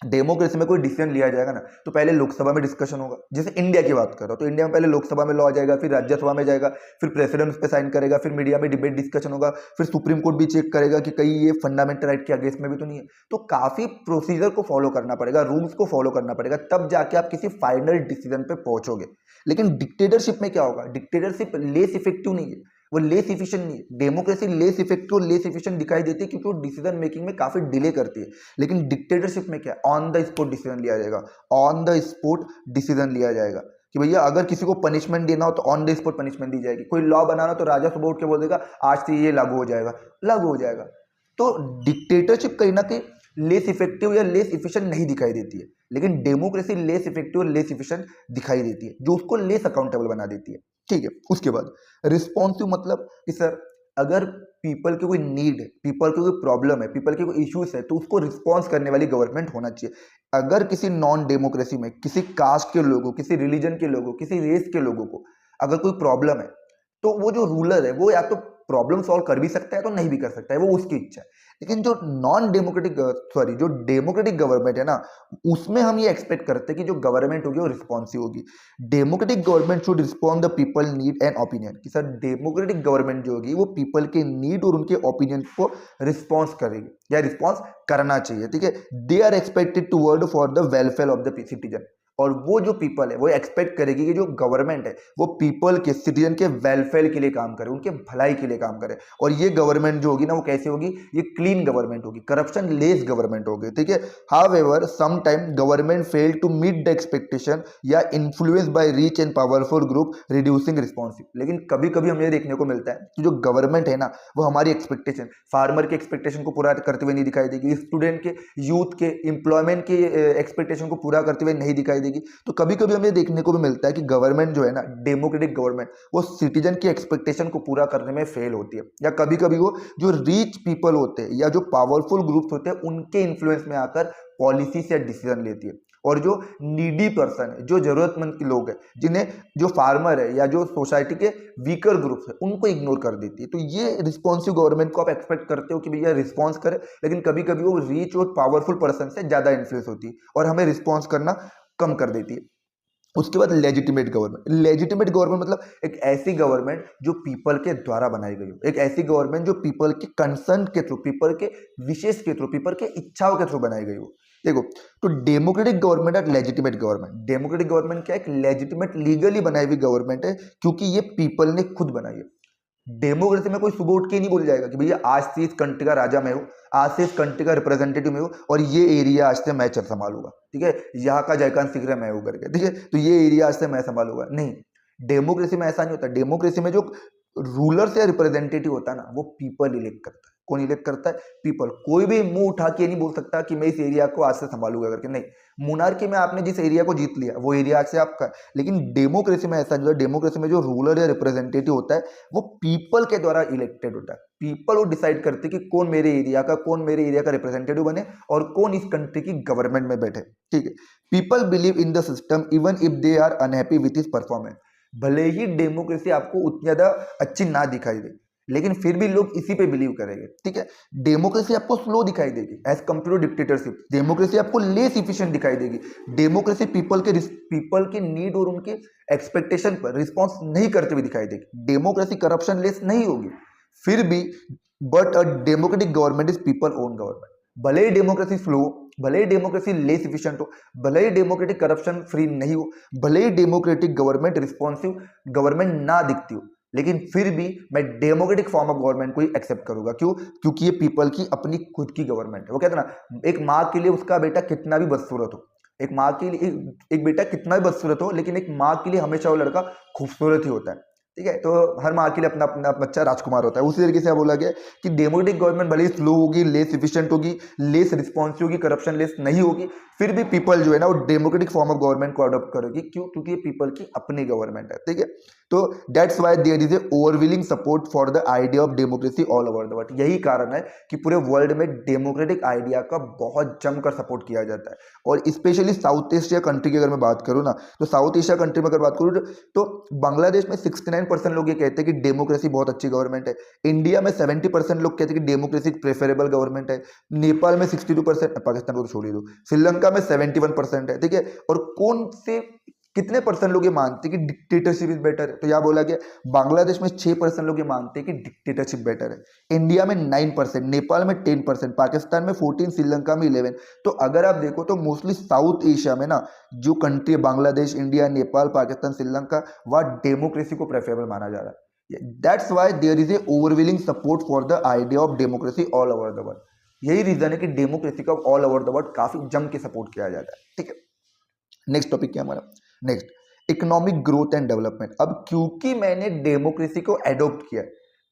डेमोक्रेसी में कोई डिसीजन लिया जाएगा ना, तो पहले लोकसभा में डिस्कशन होगा। जैसे इंडिया की बात कर रहा हूं तो इंडिया में पहले लोकसभा में लॉ आ जाएगा, फिर राज्यसभा में जाएगा, फिर प्रेसिडेंट उस पर साइन करेगा, फिर मीडिया में डिबेट डिस्कशन होगा, फिर सुप्रीम कोर्ट भी चेक करेगा कि कहीं ये फंडामेंटल राइट के अगेंस्ट में भी तो नहीं है। तो काफी प्रोसीजर को फॉलो करना पड़ेगा, रूल्स को फॉलो करना पड़ेगा, तब जाके आप किसी फाइनल डिसीजन पे पहुंचोगे। लेकिन डिक्टेटरशिप में क्या होगा, डिक्टेटरशिप लेस इफेक्टिव नहीं है, वो लेस इफिशिएंट नहीं है। डेमोक्रेसी लेस इफेक्टिव और लेस इफिशिएंट दिखाई देती है क्योंकि वो डिसीजन मेकिंग में काफी डिले करती है। लेकिन डिक्टेटरशिप में क्या, ऑन द स्पॉट डिसीजन लिया जाएगा, ऑन द स्पॉट डिसीजन लिया जाएगा कि भैया अगर किसी को पनिशमेंट देना हो तो ऑन द स्पॉट पनिशमेंट दी जाएगी। कोई लॉ बनाना तो राजा सुबह उठ के बोल देगा आज से ये लागू हो जाएगा, लागू हो जाएगा। तो डिक्टेटरशिप कहीं ना कहीं लेस इफेक्टिव या लेस इफिशिएंट नहीं दिखाई देती है, लेकिन डेमोक्रेसी लेस इफेक्टिव और लेस इफिशिएंट दिखाई देती है, जो उसको लेस अकाउंटेबल बना देती है। ठीक है, उसके बाद रिस्पॉन्सिव मतलब कि सर अगर पीपल की कोई नीड है, पीपल की कोई प्रॉब्लम है, पीपल के कोई इश्यूज है, तो उसको रिस्पॉन्स करने वाली गवर्नमेंट होना चाहिए। अगर किसी नॉन डेमोक्रेसी में किसी कास्ट के लोगों, किसी रिलीजन के लोगों, किसी रेस के लोगों को अगर कोई प्रॉब्लम है, तो वो जो रूलर है वो या तो प्रॉब्लम सॉल्व कर भी सकता है तो नहीं भी कर सकता है, वो उसकी इच्छा है। लेकिन जो नॉन डेमोक्रेटिक जो डेमोक्रेटिक गवर्नमेंट है ना, उसमें हम ये एक्सपेक्ट करते हैं कि जो गवर्नमेंट होगी वो रिस्पॉन्सिव होगी। Democratic government should respond the people need and opinion. कि सर डेमोक्रेटिक गवर्नमेंट जो होगी वो पीपल के नीड और उनके ओपिनियन को रिस्पॉन्स करेगी या रिस्पॉन्स करना चाहिए। ठीक है, they are expected to work for the welfare of the citizen. और वो जो पीपल है वो एक्सपेक्ट करेगी कि जो गवर्नमेंट है वो पीपल के, सिटीजन के वेलफेयर के लिए काम करे, उनके भलाई के लिए काम करे। और ये गवर्नमेंट जो होगी ना वो कैसी होगी, ये क्लीन गवर्नमेंट होगी, करप्शन लेस गवर्नमेंट होगी। ठीक है, however some time government fail to meet the expectation या influence by rich and powerful group reducing responsive. लेकिन कभी कभी हमें देखने को मिलता है कि जो गवर्नमेंट है ना वो हमारी एक्सपेक्टेशन, फार्मर के एक्सपेक्टेशन को पूरा करते हुए नहीं दिखाई देगी, स्टूडेंट के, यूथ के, एम्प्लॉयमेंट के एक्सपेक्टेशन को पूरा करते हुए नहीं दिखाई देगी। तो कभी कभी हमें देखने को भी मिलता है कि गवर्नमेंट जो है ना, डेमोक्रेटिक गवर्नमेंट, वो सिटीजन की एक्सपेक्टेशन को पूरा करने में फेल होती है। या कभी कभी वो जो रिच पीपल होते हैं या जो पावरफुल ग्रुप्स होते हैं उनके इन्फ्लुएंस में आकर पॉलिसी से डिसीजन लेती है। और जो नीडी पर्सन है, जो जरूरतमंद के लोग हैं, जिन्हें, जो फार्मर है या जो सोसाइटी के वीकर ग्रुप्स है, उनको इग्नोर कर देती है। तो ये रिस्पॉन्सिव गवर्नमेंट को आप एक्सपेक्ट करते हो कि भैया रिस्पॉन्स करे, लेकिन कभी कभी वो रिच और पावरफुल पर्सन से ज्यादा इन्फ्लुएंस होती है और हमें रिस्पॉन्स करना कम कर देती है। उसके बाद लेजिटिमेट गवर्नमेंट। लेजिटिमेट गवर्नमेंट मतलब एक ऐसी गवर्नमेंट जो पीपल के द्वारा बनाई गई हो, एक ऐसी गवर्नमेंट जो पीपल के कंसर्न के थ्रू, पीपल के विशेष के थ्रू, पीपल के इच्छाओं के थ्रू बनाई गई हो। देखो, तो डेमोक्रेटिक गवर्नमेंट और लेजिटिमेट गवर्नमेंट, डेमोक्रेटिक गवर्नमेंट क्या है, एक लेजिटिमेट लीगली बनाई हुई गवर्नमेंट है क्योंकि ये पीपल ने खुद बनाई है। डेमोक्रेसी में कोई सुबह उठ के नहीं बोल जाएगा कि भैया आज से इस कंट्री का राजा मैं हूं, आज से इस कंट्री का रिप्रेजेंटेटिव मैं हूं और ये एरिया आज से मैं चल संभालूंगा। ठीक है, यहाँ का जयकांत सिगरे मैं हूं करके। ठीक है, तो ये एरिया आज से मैं संभालूंगा, नहीं। डेमोक्रेसी में ऐसा नहीं होता। डेमोक्रेसी में जो रूलर से रिप्रेजेंटेटिव होता है ना, वो पीपल इलेक्ट करता है। कौन इलेक्ट करता है? पीपल। कोई भी मुंह उठा के नहीं बोल सकता कि मैं इस एरिया को आज से संभालूंगा करके, नहीं। मोनार्की में आपने जिस एरिया को जीत लिया वो एरिया आज से आपका। लेकिन डेमोक्रेसी में ऐसा नहीं होता। डेमोक्रेसी में जो रूलर या रिप्रेजेंटेटिव होता है वो पीपल के द्वारा इलेक्टेड होता है। पीपल वो डिसाइड करते कि कौन मेरे एरिया का, कौन मेरे एरिया का रिप्रेजेंटेटिव बने और कौन इस कंट्री की गवर्नमेंट में बैठे। ठीक है, people believe in the system even if they are unhappy with is performance. भले ही डेमोक्रेसी आपको उतनी ज्यादा अच्छी ना दिखाई दे, लेकिन फिर भी लोग इसी पे बिलीव करेंगे। ठीक है, डेमोक्रेसी आपको स्लो दिखाई देगी as compare to dictatorship. Democracy आपको लेस इफिशिएंट दिखाई देगी। डेमोक्रेसी पीपल की नीड और उनके एक्सपेक्टेशन पर रिस्पॉन्स नहीं करते हुए दिखाई देगी। डेमोक्रेसी करप्शन लेस नहीं होगी फिर भी, but a democratic government is people own government. भले ही डेमोक्रेसी स्लो, भले ही डेमोक्रेसी लेस इफिशिएंट हो, भले ही डेमोक्रेटिक करप्शन फ्री नहीं हो, भले ही डेमोक्रेटिक गवर्नमेंट रिस्पॉन्सिव गवर्नमेंट ना दिखती हो, लेकिन फिर भी मैं डेमोक्रेटिक फॉर्म ऑफ गवर्नमेंट को ही एक्सेप्ट करूंगा। क्यों? क्योंकि ये पीपल की अपनी खुद की गवर्नमेंट है। वो कहते हैं ना, एक माँ के लिए उसका बेटा कितना भी बदसूरत हो, एक माँ के लिए एक बेटा कितना भी बदसूरत हो, लेकिन एक माँ के लिए हमेशा वो लड़का खूबसूरत ही होता है। ठीक है, तो हर माँ के लिए अपना अपना बच्चा राजकुमार होता है। उसी तरीके से बोला गया कि डेमोक्रेटिक गवर्नमेंट भले ही स्लो होगी, लेस इफिशिएंट होगी, लेस रिस्पॉन्सिव होगी, करप्शन लेस नहीं होगी, फिर भी पीपल जो है ना वो डेमोक्रेटिक फॉर्म ऑफ गवर्नमेंट को अडॉप्ट करेगी। क्यों? क्योंकि ये पीपल की अपनी गवर्नमेंट है। ठीक है, तो that's why there is a overwhelming support for the idea of democracy all over the world. यही कारण है कि पूरे वर्ल्ड में डेमोक्रेटिक आइडिया का बहुत जमकर सपोर्ट किया जाता है। और स्पेशली साउथ एशिया कंट्री की अगर मैं बात करूँ ना, तो साउथ एशिया कंट्री में अगर बात करूँ तो बांग्लादेश में 69% लोग ये कहते हैं कि डेमोक्रेसी बहुत अच्छी गवर्नमेंट है। इंडिया में 70% लोग कहते हैं कि डेमोक्रेसी प्रेफरेबल गवर्नमेंट है। नेपाल में 62%, पाकिस्तान को तो छोड़ ही दो, श्रीलंका में 71% है। ठीक है, और कौन से कितने परसेंट लोग ये मानते हैं कि डिक्टेटरशिप इज बेटर है? तो यह बोला गया बांग्लादेश में 6% लोग ये मानते हैं कि डिक्टेटरशिप बेटर है। इंडिया में 9%, नेपाल में 10%, पाकिस्तान में 14%, श्रीलंका में 11%। तो अगर आप देखो तो मोस्टली साउथ एशिया में ना जो कंट्री है, बांग्लादेश, इंडिया, नेपाल, पाकिस्तान, श्रीलंका, वह डेमोक्रेसी को प्रेफरेबल माना जा रहा है। That's why there is a overwhelming support for the idea of democracy all over the world. यही रीजन है कि डेमोक्रेसी का ऑल ओवर द वर्ल्ड काफी जम के सपोर्ट किया जाता है। ठीक है, नेक्स्ट टॉपिक क्या हमारा? Next economic growth and development. अब क्योंकि मैंने डेमोक्रेसी को एडॉप्ट किया,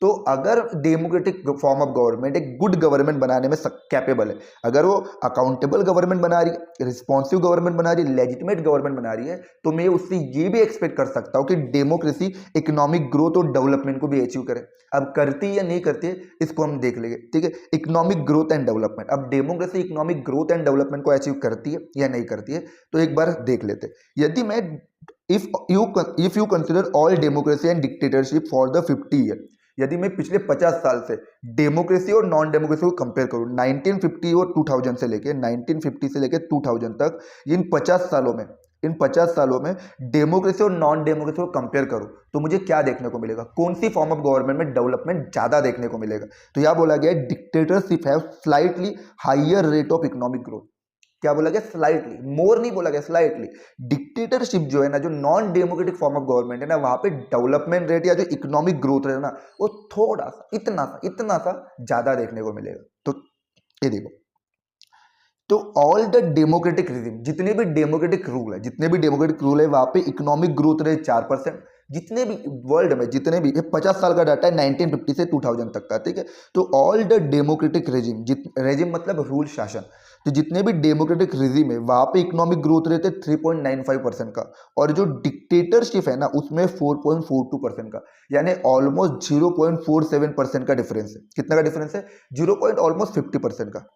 तो अगर डेमोक्रेटिक फॉर्म ऑफ गवर्नमेंट एक गुड गवर्नमेंट बनाने में कैपेबल है, अगर वो अकाउंटेबल गवर्नमेंट बना रही है, रिस्पॉन्सिव गवर्नमेंट बना रही है, लेजिटिमेट गवर्नमेंट बना रही है, तो मैं उससे ये भी एक्सपेक्ट कर सकता हूँ कि डेमोक्रेसी इकोनॉमिक ग्रोथ और डेवलपमेंट को भी अचीव करे। अब करती है या नहीं करती है इसको हम देख लेंगे। ठीक है, इकोनॉमिक ग्रोथ एंड डेवलपमेंट। अब democracy economic growth and development को अचीव करती है या नहीं करती है, तो एक बार देख लेते हैं। यदि मैं if you consider all democracy and dictatorship for the 50 year, यदि मैं पिछले 50 साल से डेमोक्रेसी और नॉन डेमोक्रेसी को कंपेयर करूं, 1950 और 2000 से लेके 1950 से लेके 2000 तक, इन 50 सालों में डेमोक्रेसी और नॉन डेमोक्रेसी को कंपेयर करूं, तो मुझे क्या देखने को मिलेगा? कौन सी फॉर्म ऑफ गवर्नमेंट में डेवलपमेंट ज्यादा देखने को मिलेगा? तो यह बोला गया dictatorship have slightly higher rate of economic growth. क्या बोला गया? स्लाइटली, मोर नहीं बोला गया, स्लाइटली। डिक्टेटरशिप जो है ना, जो non democratic form of government है ना, वहां पे डेवलपमेंट रेट या जो इकोनॉमिक ग्रोथ रेट है ना, वो थोड़ा सा, इतना सा ज्यादा देखने को मिलेगा। तो ये देखो, तो ऑल द डेमोक्रेटिक रिजिम, जितने भी डेमोक्रेटिक रूल है वहां पे इकोनॉमिक ग्रोथ रेट 4%। जितने भी वर्ल्ड में, जितने भी, ये 50 साल का डाटा है 1950 से 2000 तक का। ठीक है, तो all the democratic regime, regime मतलब रूल, शासन, तो जितने भी डेमोक्रेटिक रिजिम है वहां पे इकोनॉमिक ग्रोथ रेट है 3.95% का, और जो डिक्टेटरशिप है ना उसमेमें 4.42% का, यानी ऑलमोस्ट 0.47% का डिफरेंस है। कितना का डिफरेंस है? 0.50% का,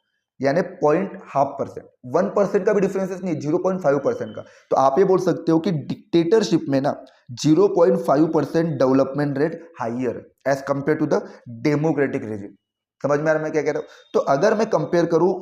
यानी 0.5%, 1% का भी डिफरेंस नहीं, 0.5% का। तो आप ये बोल सकते हो कि डिक्टेटरशिप में ना 0.5% development rate higher as compare to the democratic regime. समझ में आ रहा है मैं क्या कह रहा हूं? तो अगर मैं कंपेयर करूं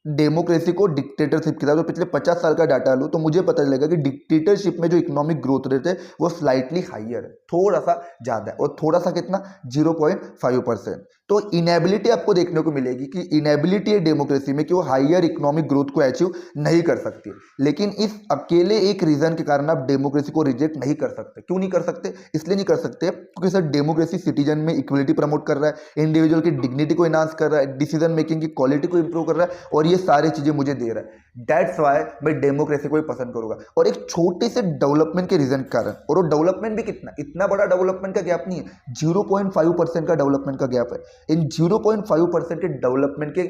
डेमोक्रेसी को डिक्टेटरशिप के साथ, तो पिछले 50 साल का डाटा लूँ, तो मुझे पता चलेगा कि डिक्टेटरशिप में जो इकोनॉमिक ग्रोथ रेट है वो स्लाइटली हाइयर है, थोड़ा सा ज्यादा है। और थोड़ा सा कितना? 0.5%। तो इनेबिलिटी आपको देखने को मिलेगी कि इनेबिलिटी है डेमोक्रेसी में कि वो हाइयर इकोनॉमिक ग्रोथ को अचीव नहीं कर सकती। लेकिन इस अकेले एक रीजन के कारण आप डेमोक्रेसी को रिजेक्ट नहीं कर सकते। क्यों नहीं कर सकते? इसलिए नहीं कर सकते क्योंकि सर डेमोक्रेसी सिटीजन में इक्वलिटी प्रमोट कर रहा है, इंडिविजुअल की डिग्निटी को इनहांस कर रहा है, डिसीजन मेकिंग की क्वालिटी को इंप्रूव कर रहा है, और ये सारी चीजें मुझे दे रहा है। दैट्स वाई मैं डेमोक्रेसी को ही पसंद करूंगा। और एक छोटे से डेवलपमेंट के रीजन के कारण, और वो डेवलपमेंट भी कितना, इतना बड़ा डेवलपमेंट का गैप नहीं है, 0.5% का डेवलपमेंट का गैप है। इन 0.5% के डेवलपमेंट के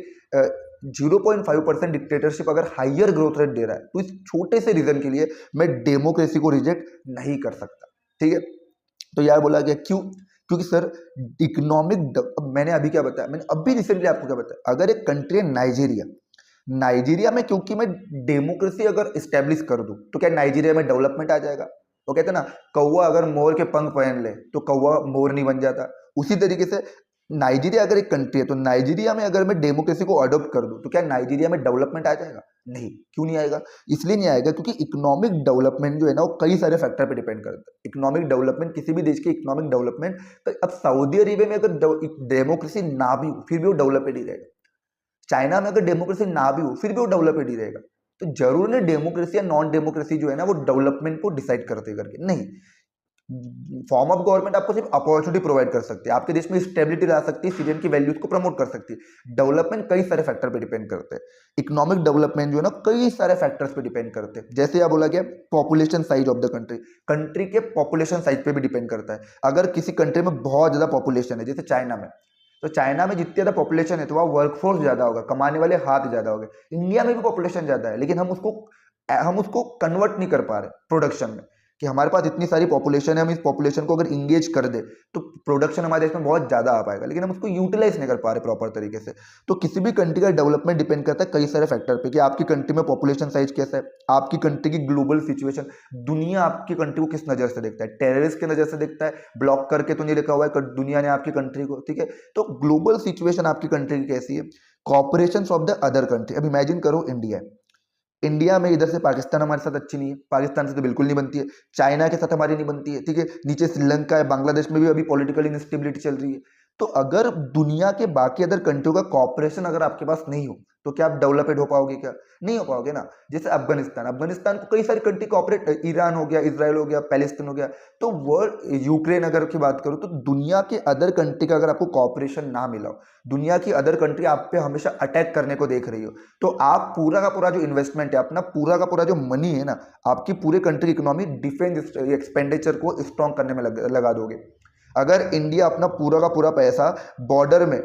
0.5% डिक्टेटरशिप अगर हाइयर ग्रोथ रेट दे रहा है, तो इस छोटे से रीजन के लिए मैं डेमोक्रेसी को रिजेक्ट नहीं कर सकता। ठीक है, तो यार बोला गया क्यों? क्योंकि सर इकोनॉमिक, मैंने अभी क्या बताया, मैंने अभी रिसेंटली आपको क्या बताया, अगर एक कंट्री है नाइजीरिया में, क्योंकि मैं डेमोक्रेसी अगर स्टेब्लिश कर दूं, तो क्या नाइजीरिया में डेवलपमेंट आ जाएगा? वो कहते हैं ना, कौवा अगर मोर के पंख पहन ले तो कौवा मोर नहीं बन जाता। उसी तरीके से नाइजीरिया अगर एक कंट्री है, तो नाइजीरिया में अगर मैं डेमोक्रेसी को अडॉप्ट कर दूं, तो क्या नाइजीरिया में डेवलपमेंट आ जाएगा? नहीं। क्यों नहीं आएगा? इसलिए नहीं आएगा क्योंकि इकोनॉमिक डेवलपमेंट जो है ना वो कई सारे फैक्टर पे डिपेंड करता है। इकोनॉमिक डेवलपमेंट, किसी भी देश की इकोनॉमिक डेवलपमेंट, तो अब सऊदी अरेबिया में अगर डेमोक्रेसी ना भी हो फिर भी वो डेवलपेड ही रहेगा। चाइना में अगर डेमोक्रेसी ना भी हो फिर भी वो डेवलपेड ही रहेगा। तो जरूर नहीं डेमोक्रेसी या नॉन डेमोक्रेसी जो है ना वो डेवलपमेंट को डिसाइड करते करके नहीं। फॉर्म ऑफ गवर्नमेंट आपको सिर्फ अपॉर्चुनिटी प्रोवाइड कर सकती है, आपके देश में स्टेबिलिटी ला सकती है, सिटीजन की वैल्यूज को प्रमोट कर सकती है। डेवलपमेंट कई सारे फैक्टर पे डिपेंड करते हैं। इकोनॉमिक डेवलपमेंट जो है ना कई सारे फैक्टर्स पे डिपेंड करते हैं। जैसे यह बोला गया population size of the country, country के पॉपुलेशन साइज पे भी डिपेंड करता है। अगर किसी कंट्री में बहुत ज्यादा पॉपुलेशन है, जैसे चाइना में, तो चाइना में जितनी ज्यादा पॉपुलेशन है तो वहाँ वर्कफोर्स ज्यादा होगा, कमाने वाले हाथ ज्यादा होंगे। इंडिया में भी पॉपुलेशन ज्यादा है, लेकिन हम उसको कन्वर्ट नहीं कर पा रहे प्रोडक्शन में, कि हमारे पास इतनी सारी पॉपुलेशन है, हम इस पॉपुलेशन को अगर इंगेज कर दे तो प्रोडक्शन हमारे देश में बहुत ज्यादा आ पाएगा, लेकिन हम उसको यूटिलाइज नहीं कर पा रहे प्रॉपर तरीके से। तो किसी भी कंट्री का डेवलपमेंट डिपेंड करता है कई सारे फैक्टर पे, कि आपकी कंट्री में पॉपुलेशन साइज कैसा है, आपकी कंट्री की ग्लोबल सिचुएशन, दुनिया आपकी कंट्री को किस नजर से देखता है, टेररिस्ट की नजर से देखता है, ब्लॉक करके तो नहीं लिखा हुआ है दुनिया ने आपकी कंट्री को, ठीक है। तो ग्लोबल सिचुएशन आपकी कंट्री की कैसी है, cooperation of the other country. अब इमेजिन करो इंडिया है, इंडिया में इधर से पाकिस्तान हमारे साथ अच्छी नहीं है, पाकिस्तान से तो बिल्कुल नहीं बनती है, चाइना के साथ हमारी नहीं बनती है, ठीक है, नीचे श्रीलंका है, बांग्लादेश में भी अभी पॉलिटिकल इंस्टेबिलिटी चल रही है। तो अगर दुनिया के बाकी अदर कंट्रियों का कॉपरेशन अगर आपके पास नहीं हो तो क्या आप डेवलपेड हो पाओगे? क्या नहीं हो पाओगे ना। जैसे अफगानिस्तान, अफगानिस्तान को कई सारी कंट्री कॉपरेट, ईरान हो गया, इसराइल हो गया, पैलेस्टीन हो गया, तो वर्ल्ड यूक्रेन अगर की बात करूं तो दुनिया के अदर कंट्री का अगर आपको कॉपरेशन ना मिला हो, दुनिया की अदर कंट्री आप पे हमेशा अटैक करने को देख रही हो, तो आप पूरा का पूरा जो इन्वेस्टमेंट है, अपना पूरा का पूरा जो मनी है ना, आपकी पूरे कंट्री इकोनॉमी डिफेंस एक्सपेंडिचर को स्ट्रॉन्ग करने में लगा दोगे। अगर इंडिया अपना पूरा का पूरा पैसा बॉर्डर में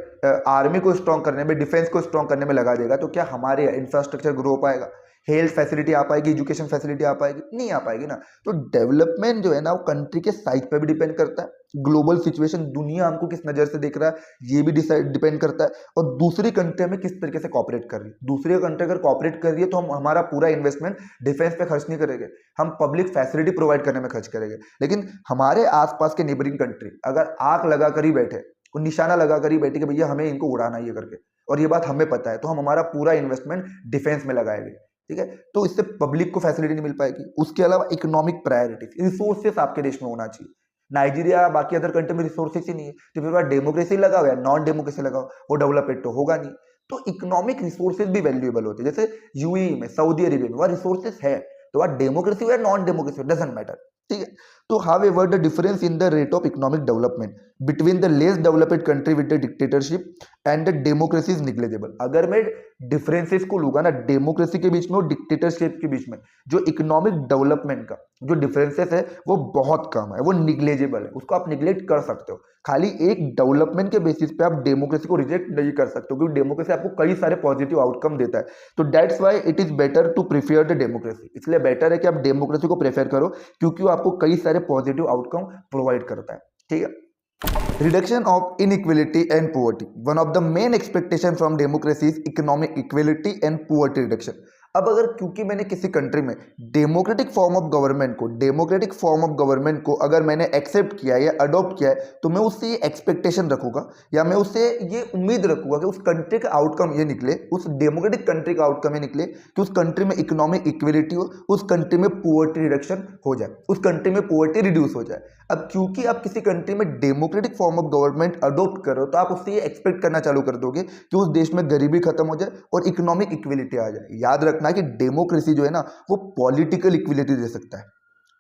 आर्मी को स्ट्रॉन्ग करने में, डिफेंस को स्ट्रॉन्ग करने में लगा देगा, तो क्या हमारे इंफ्रास्ट्रक्चर ग्रो हो पाएगा? हेल्थ फैसिलिटी आ पाएगी? एजुकेशन फैसिलिटी आ पाएगी? नहीं आ पाएगी ना। तो डेवलपमेंट जो है ना वो कंट्री के साइज पे भी डिपेंड करता है, ग्लोबल सिचुएशन, दुनिया हमको किस नज़र से देख रहा है ये भी डिसाइड डिपेंड करता है, और दूसरी कंट्री में किस तरीके से कॉपरेट कर रही है। दूसरी कंट्री अगर कॉपरेट कर रही है तो हम हमारा पूरा इन्वेस्टमेंट डिफेंस पे खर्च नहीं करेंगे, हम पब्लिक फैसिलिटी प्रोवाइड करने में खर्च करेंगे। लेकिन हमारे आसपास के नेबरिंग कंट्री अगर आंख लगा कर ही बैठे, निशाना लगा कर ही बैठे कि भैया हमें इनको उड़ाना ही है करके, और ये बात हमें पता है, तो हम हमारा पूरा इन्वेस्टमेंट डिफेंस में लगाएंगे, ठीक है। तो इससे पब्लिक को फैसिलिटी नहीं मिल पाएगी। उसके अलावा इकोनॉमिक प्रायोरिटीज, रिसोर्सेस आपके देश में होना चाहिए। नाइजीरिया बाकी अदर कंट्री में रिसोर्सेस ही नहीं है, तो फिर डेमोक्रेसी लगाओ या नॉन डेमोक्रेसी लगाओ, वो डेवलपमेंट तो होगा नहीं। तो इकोनॉमिक रिसोर्सेज भी वैल्यूएबल होते हैं। जैसे यूएई में, सऊदी अरेबिया में वहाँ रिसोर्सेस है, तो वहाँ डेमोक्रेसी हो या नॉन डेमोक्रेसी, डजेंट मैटर, ठीक है। तो however the difference in the rate of economic development between the less developed country with the dictatorship and the democracy is negligible. अगर मैं डिफरेंसेस को लूंगा ना डेमोक्रेसी के बीच में और डिक्टेटरशिप के बीच में, जो इकोनॉमिक डेवलपमेंट का जो डिफरेंसेस है वो बहुत कम है, वो निग्लेजेबल है, उसको आप निग्लेक्ट कर सकते हो। खाली एक डेवलपमेंट के बेसिस पे आप डेमोक्रेसी को रिजेक्ट नहीं कर सकते हो, क्योंकि डेमोक्रेसी आपको कई सारे पॉजिटिव आउटकम देता है। तो that's why it is better to prefer the democracy, इसलिए बेटर है कि आप डेमोक्रेसी को प्रेफर करो, क्योंकि वो आपको कई सारे पॉजिटिव आउटकम प्रोवाइड करता है, ठीक है। Reduction of inequality and poverty. One of the main expectation from democracy is economic equality and poverty reduction. अब अगर क्योंकि मैंने किसी कंट्री में डेमोक्रेटिक फॉर्म ऑफ गवर्नमेंट को अगर मैंने एक्सेप्ट किया या अडॉप्ट किया है, तो मैं उससे ये एक्सपेक्टेशन रखूंगा या मैं उससे ये उम्मीद रखूंगा कि उस कंट्री का आउटकम ये निकले, उस डेमोक्रेटिक कंट्री का आउटकम ये निकले कि उस कंट्री में इकोनॉमिक इक्वलिटी हो, उस कंट्री में पुअर्टी रिडक्शन हो जाए, उस कंट्री में पुअर्टी रिड्यूस हो जाए। अब क्योंकि आप किसी कंट्री में democratic form of government adopt कर रहे हो, तो आप उससे ये एक्सपेक्ट करना चालू कर दोगे कि उस देश में गरीबी खत्म हो जाए और इकोनॉमिक इक्वलिटी आ जाए। याद रखना कि डेमोक्रेसी जो है ना वो पॉलिटिकल इक्वलिटी दे सकता है,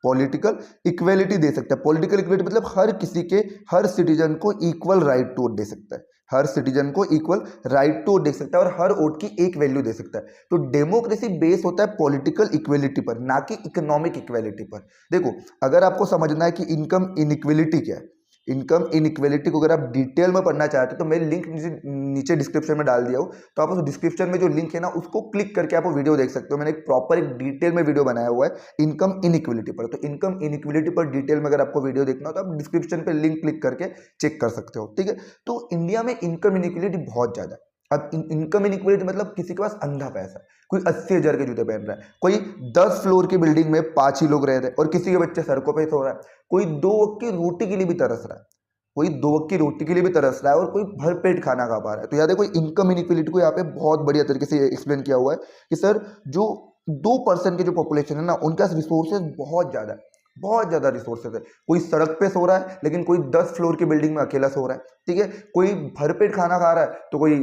पॉलिटिकल इक्वलिटी दे सकता है। पॉलिटिकल इक्वलिटी मतलब हर किसी के, हर सिटीजन को इक्वल राइट टू वोट दे सकता है, हर सिटीजन को इक्वल राइट टू वोट दे सकता है, और हर वोट की एक वैल्यू दे सकता है। तो डेमोक्रेसी बेस होता है पॉलिटिकल इक्वलिटी पर, ना कि इकोनॉमिक इक्वलिटी पर। देखो, अगर आपको समझना है कि इनकम इनइक्वलिटी क्या है, इनकम इनइक्वलिटी को अगर आप डिटेल में पढ़ना चाहते हो तो मैं लिंक नीचे डिस्क्रिप्शन में डाल दिया हूँ, तो आप उस डिस्क्रिप्शन में जो लिंक है ना उसको क्लिक करके आप वो वीडियो देख सकते हो। मैंने एक प्रॉपर एक डिटेल में वीडियो बनाया हुआ है इनकम इनइक्वलिटी पर। तो इनकम इनइक्वलिटी पर डिटेल में अगर आपको वीडियो देखना हो तो आप डिस्क्रिप्शन पे लिंक क्लिक करके चेक कर सकते हो, ठीक है। तो इंडिया में इनकम इनइक्वलिटी बहुत ज़्यादा है। अब इनकम इनइक्वलिटी मतलब किसी के पास अंधा पैसा है, कोई 80,000 के जूते पहन रहा है, कोई 10 फ्लोर की बिल्डिंग में 5 ही लोग रह रहे हैं और किसी के बच्चे सड़कों पे सो रहा है, कोई 2 वक्त की रोटी के लिए भी तरस रहा है, कोई 2 वक्त की रोटी के लिए भी तरस रहा है, और कोई भरपेट खाना खा पा रहा है। तो याद है, कोई इनकम इनइक्वलिटी को यहाँ पे बहुत बढ़िया तरीके से एक्सप्लेन किया हुआ है कि सर जो 2% की जो पॉपुलेशन है ना उनके पास रिसोर्सेज बहुत ज़्यादा है, बहुत ज़्यादा रिसोर्सेज है। कोई सड़क पे सो रहा है लेकिन कोई 10 फ्लोर की बिल्डिंग में अकेला सो रहा है, ठीक है। कोई भरपेट खाना खा रहा है तो कोई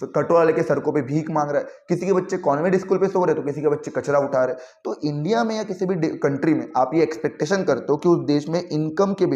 कटोरा लेके सड़कों पे भीख मांग रहा है, किसी के बच्चे कॉन्वेंट स्कूल पे सो रहे तो किसी के बच्चे कचरा उठा रहे। तो इंडिया में या किसी भी कंट्री में आप ये एक्सपेक्टेशन करते हो कि उस देश में इनकम के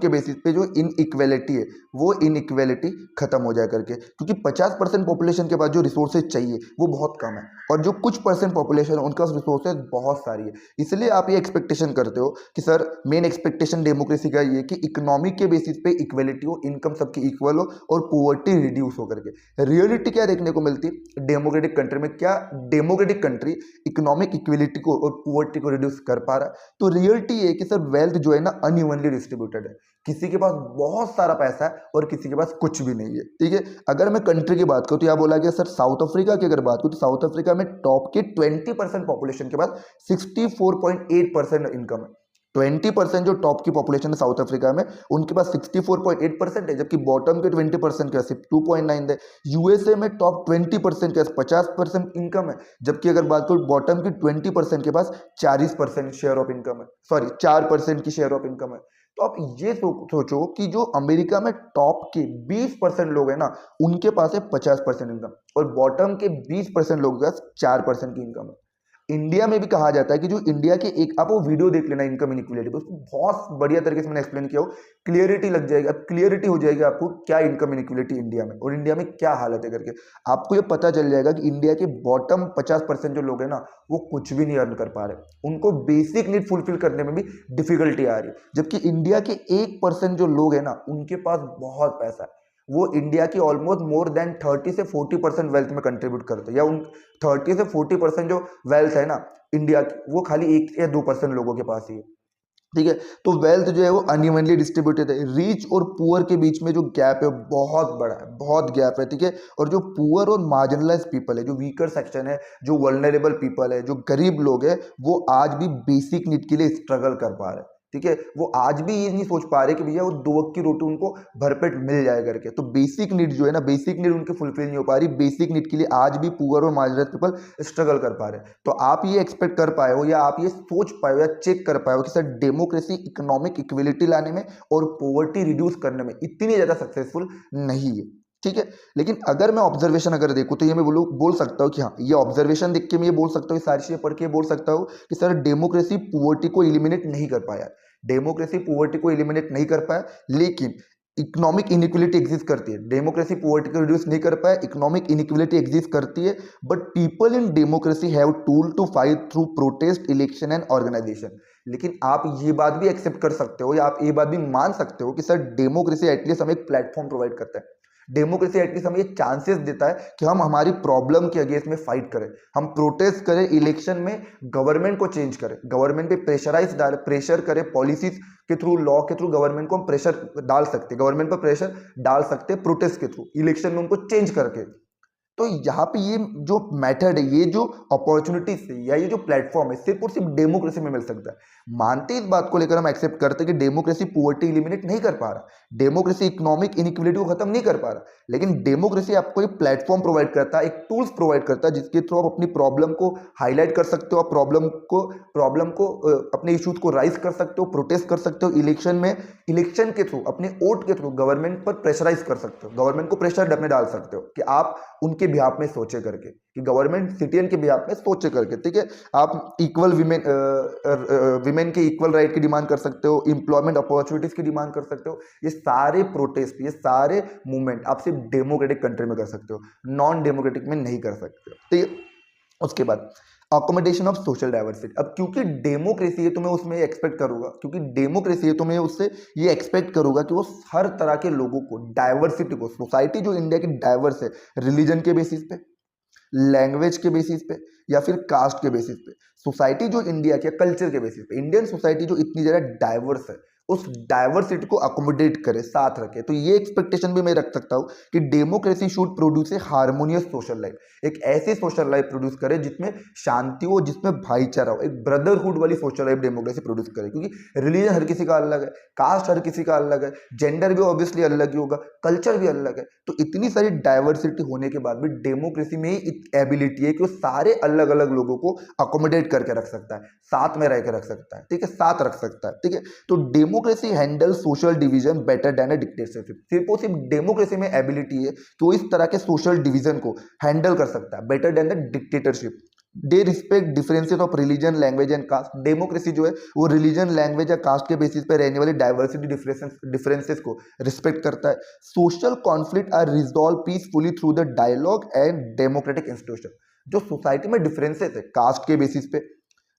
बेसिस पे जो इन इक्वेलिटी है वो इन इक्वेलिटी खत्म हो जाए करके, क्योंकि 50% पॉपुलेशन के पास जो रिसोर्सेज चाहिए वो बहुत कम है, और जो कुछ परसेंट पॉपुलेशन है उनका रिसोर्सेज बहुत सारी है। इसलिए आप ये एक्सपेक्टेशन करते हो कि सर मेन एक्सपेक्टेशन डेमोक्रेसी का ये कि इकोनॉमिक के बेसिस पे इक्वेलिटी हो, इनकम सबकी इक्वल हो और पोवर्टी रिड्यूस हो करके। रियलिटी क्या देखने को मिलती है डेमोक्रेटिक कंट्री में? क्या डेमोक्रेटिक कंट्री इकोनॉमिक इक्वेलिटी को और पोवर्टी को रिड्यूस कर पा रहा है? तो रियलिटी ये है कि सर वेल्थ जो है ना अनइवनली डिस्ट्रीब्यूटेड है, किसी के पास बहुत सारा पैसा है और किसी के पास कुछ भी नहीं है। ठीक है, अगर मैं कंट्री की बात करूं तो यह बोला गया सर साउथ अफ्रीका की अगर बात करूं तो साउथ अफ्रीका में टॉप के 20% पॉपुलेशन के पास 64.8% इनकम है। 20% जो टॉप की पॉपुलेशन है साउथ अफ्रीका में उनके पास 64.8% है, जबकि बॉटम के 20% के पास सिर्फ 2.9 है। यूएसए में टॉप 20% के पास 50% इनकम है, जबकि अगर बात करूं बॉटम की 20% के पास 40% शेयर ऑफ इनकम है, सॉरी 4% की शेयर ऑफ इनकम है। तो आप ये सोचो कि जो अमेरिका में टॉप के 20% लोग हैं ना उनके पास है 50% इनकम, और बॉटम के 20% लोगों के पास 4% की इनकम है। इंडिया में भी कहा जाता है कि जो इंडिया के एक, आप वो वीडियो देख लेना इनकम इनइक्वालिटी पे, उसको बहुत बढ़िया तरीके से मैंने एक्सप्लेन किया हो, क्लियरिटी लग जाएगी, अब क्लियरिटी हो जाएगी आपको क्या इनकम इनइक्वालिटी इंडिया में और इंडिया में क्या हालत है करके। आपको ये पता चल जाएगा कि इंडिया के बॉटम 50% जो लोग हैं ना वो कुछ भी नहीं अर्न कर पा रहे, उनको बेसिक नीड फुलफिल करने में भी डिफिकल्टी आ रही है, जबकि इंडिया के 1% जो लोग हैं ना उनके पास बहुत पैसा है, वो इंडिया की ऑलमोस्ट मोर देन 30 से 40% वेल्थ में कंट्रीब्यूट करते हैं, या उन 30 से 40% जो वेल्थ है ना इंडिया की वो खाली 1 या 2% लोगों के पास ही है। ठीक है, तो वेल्थ जो है वो अनइवनली डिस्ट्रीब्यूटेड है, रिच और पुअर के बीच में जो गैप है बहुत बड़ा है, बहुत गैप है। ठीक है, और जो पुअर और मार्जिनलाइज पीपल है, जो वीकर सेक्शन है, जो वल्नरेबल पीपल है, जो गरीब लोग है, वो आज भी बेसिक नीड के लिए स्ट्रगल कर पा रहे हैं। ठीक है, वो आज भी ये नहीं सोच पा रहे कि भैया वो 2 वक्त की रोटी उनको भरपेट मिल जाए करके। तो बेसिक नीड जो है ना, बेसिक नीड उनकी फुलफिल नहीं हो पा रही, बेसिक नीड के लिए आज भी पुअर और मार्जिनलाइज पीपल स्ट्रगल कर पा रहे हैं। तो आप ये एक्सपेक्ट कर पाए हो या आप ये सोच पाए हो या चेक कर पाए हो कि सर डेमोक्रेसी इकोनॉमिक इक्वलिटी लाने में और पॉवर्टी रिड्यूस करने में इतनी ज़्यादा सक्सेसफुल नहीं है। ठीक है, लेकिन अगर मैं ऑब्जर्वेशन अगर देखूं तो ये मैं बोल सकता हूँ कि हाँ, ये ऑब्जर्वेशन देख के मैं ये बोल सकता हूँ, सारी चीज़ें पढ़ के बोल सकता हूँ कि सर डेमोक्रेसी पॉवर्टी को एलिमिनेट नहीं कर पाया, डेमोक्रेसी पॉवर्टी को एलिमिनेट नहीं कर पाया, लेकिन इकोनॉमिक इनइक्वलिटी एग्जिस्ट करती है। डेमोक्रेसी पॉवर्टी को रिड्यूस नहीं कर पाया, इकोनॉमिक इनइक्वलिटी एग्जिस्ट करती है, but people in democracy have tool to fight through protest, election and organisation. लेकिन आप ये बात भी एक्सेप्ट कर सकते हो या आप ये बात भी मान सकते हो कि सर डेमोक्रेसी एटलीस्ट हमें एक प्लेटफॉर्म प्रोवाइड करता है, डेमोक्रेसी एटलीस्ट हमें ये चांसेस देता है कि हम हमारी प्रॉब्लम के अगेंस्ट में फाइट करें, हम प्रोटेस्ट करें, इलेक्शन में गवर्नमेंट को चेंज करें, गवर्नमेंट पे प्रेशर करें, पॉलिसीज के थ्रू, लॉ के थ्रू गवर्नमेंट को हम प्रेशर डाल सकते हैं, गवर्नमेंट पर प्रेशर डाल सकते हैं प्रोटेस्ट के थ्रू, इलेक्शन में उनको चेंज करके। तो यहाँ पे ये जो मेथड है, ये जो अपॉर्चुनिटीज है या ये जो प्लेटफॉर्म है, सिर्फ और सिर्फ डेमोक्रेसी में मिल सकता है। मानते इस बात को लेकर हम एक्सेप्ट करते हैं कि डेमोक्रेसी पॉवर्टी एलिमिनेट नहीं कर पा रहा, डेमोक्रेसी इकोनॉमिक इनइक्वलिटी को खत्म नहीं कर पा रहा, लेकिन डेमोक्रेसी आपको एक प्लेटफॉर्म प्रोवाइड करता है, एक टूल्स प्रोवाइड करता है जिसके थ्रू आप अपनी प्रॉब्लम को हाईलाइट कर सकते हो, आप प्रॉब्लम को अपने इश्यूज को राइज कर सकते हो, प्रोटेस्ट कर सकते हो, इलेक्शन के थ्रू, अपने वोट के थ्रू गवर्नमेंट पर प्रेशराइज कर सकते हो, गवर्नमेंट को प्रेशर अपने डाल सकते हो कि आप उनके बिहाफ में सोचे करके, कि गवर्नमेंट सिटीजन के बिहाफ में सोचे करके। ठीक है, आप इक्वल विमेन के इक्वल राइट की डिमांड कर सकते हो, एम्प्लॉयमेंट अपॉर्चुनिटीज की डिमांड कर सकते हो। ये सारे प्रोटेस्ट, ये सारे मूवमेंट आप सिर्फ डेमोक्रेटिक कंट्री में कर सकते हो, नॉन डेमोक्रेटिक में नहीं कर सकते हो। ठीक है, उसके बाद अकोमोडेशन ऑफ सोशल डाइवर्सिटी। अब क्योंकि डेमोक्रेसी है तो मैं उसमें एक्सपेक्ट करूंगा, क्योंकि डेमोक्रेसी है तो मैं उससे ये एक्सपेक्ट करूंगा कि वो हर तरह के लोगों को, डाइवर्सिटी को, सोसाइटी जो इंडिया की डाइवर्स है, रिलीजन के बेसिस पे, लैंग्वेज के बेसिस पे या फिर कास्ट के बेसिस पे, सोसाइटी जो इंडिया के कल्चर के बेसिस पे, इंडियन सोसाइटी जो इतनी ज़्यादा डाइवर्स है उस डाइवर्सिटी को अकोमोडेट करे, साथ रखे। तो ये एक्सपेक्टेशन भी मैं रख सकता हूँ कि democracy should produce a harmonious social life, एक ऐसी सोशल लाइफ प्रोड्यूस करे जिसमें शांति हो, जिसमें भाईचारा हो, एक ब्रदरहुड वाली सोशल लाइफ डेमोक्रेसी प्रोड्यूस करे। क्योंकि रिलीजन हर किसी का अलग है, कास्ट हर किसी का अलग है, जेंडर भी ऑब्वियसली अलग ही होगा, कल्चर भी अलग है। तो इतनी सारी डाइवर्सिटी होने के बाद भी डेमोक्रेसी में ही एबिलिटी है कि वो सारे अलग अलग लोगों को अकोमोडेट करके रख सकता है, साथ में रह के रख सकता है। ठीक है, साथ रख सकता है। ठीक है, तो democracy handle social division better than a dictatorship. सिर्फ और सिर्फ डेमोक्रेसी में एबिलिटी है कि वो इस तरह के सोशल डिवीजन को हैंडल कर सकता है better than the dictatorship. They respect differences of religion language and caste. Democracy जो है वो रिलीजन लैंग्वेज या कास्ट के बेसिस पे रहने वाली डाइवर्सिटी डिफरेंसेस को रिस्पेक्ट करता है। Social conflict are resolve peacefully through the dialogue and democratic institution. जो सोसाइटी में डिफरेंसेस है कास्ट के बेसिस पे,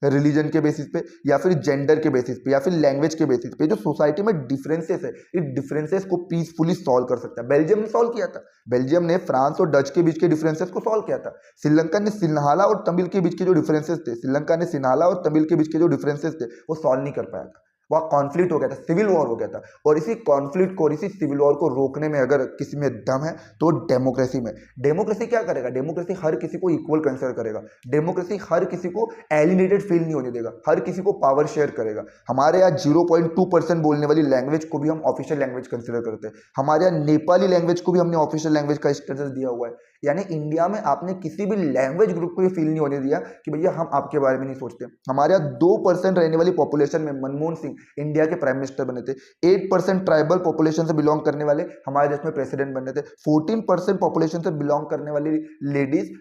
रिलीजन के बेसिस पे, या फिर जेंडर के बेसिस पे, या फिर लैंग्वेज के बेसिस पे, जो सोसाइटी में डिफरेंसेस है इस डिफरेंसेस को पीसफुली सॉल्व कर सकता है। बेल्जियम ने सॉल्व किया था, बेल्जियम ने फ्रांस और डच के बीच के डिफरेंसेस को सॉल्व किया था। श्रीलंका ने सिन्हाला और तमिल के बीच के जो डिफरेंसेस थे, श्रीलंका ने सिन्हाला और तमिल के बीच के जो डिफरेंसेस थे वो सॉल्व नहीं कर पाया था। वहाँ कॉन्फ्लिक्ट हो गया था, सिविल वॉर हो गया था। और इसी कॉन्फ्लिक्ट को और इसी सिविल वॉर को रोकने में अगर किसी में दम है तो डेमोक्रेसी में। डेमोक्रेसी क्या करेगा? डेमोक्रेसी हर किसी को इक्वल कंसिडर करेगा। डेमोक्रेसी हर किसी को एलिनेटेड फील नहीं होने देगा, हर किसी को पावर शेयर करेगा। हमारे यहाँ 0.2% बोलने वाली लैंग्वेज को भी हम ऑफिशियल लैंग्वेज कंसिडर करते हैं। हमारे यहाँ नेपाली लैंग्वेज को भी हमने ऑफिशियल लैंग्वेज का स्टेटस दिया हुआ है। यानी इंडिया में आपने किसी भी लैंग्वेज ग्रुप को ये फील नहीं होने दिया कि भैया हम आपके बारे में नहीं सोचते। हमारे यहाँ 2% रहने वाली पॉपुलेशन में मनमोहन सिंह इंडिया के प्राइम मिनिस्टर बने थे। 8% ट्राइबल पॉपुलेशन से बिलोंग करने वाले हमारे देश में प्रेसिडेंट बने थे। 14% पॉपुलेशन से बिलोंग करने वाली लेडीज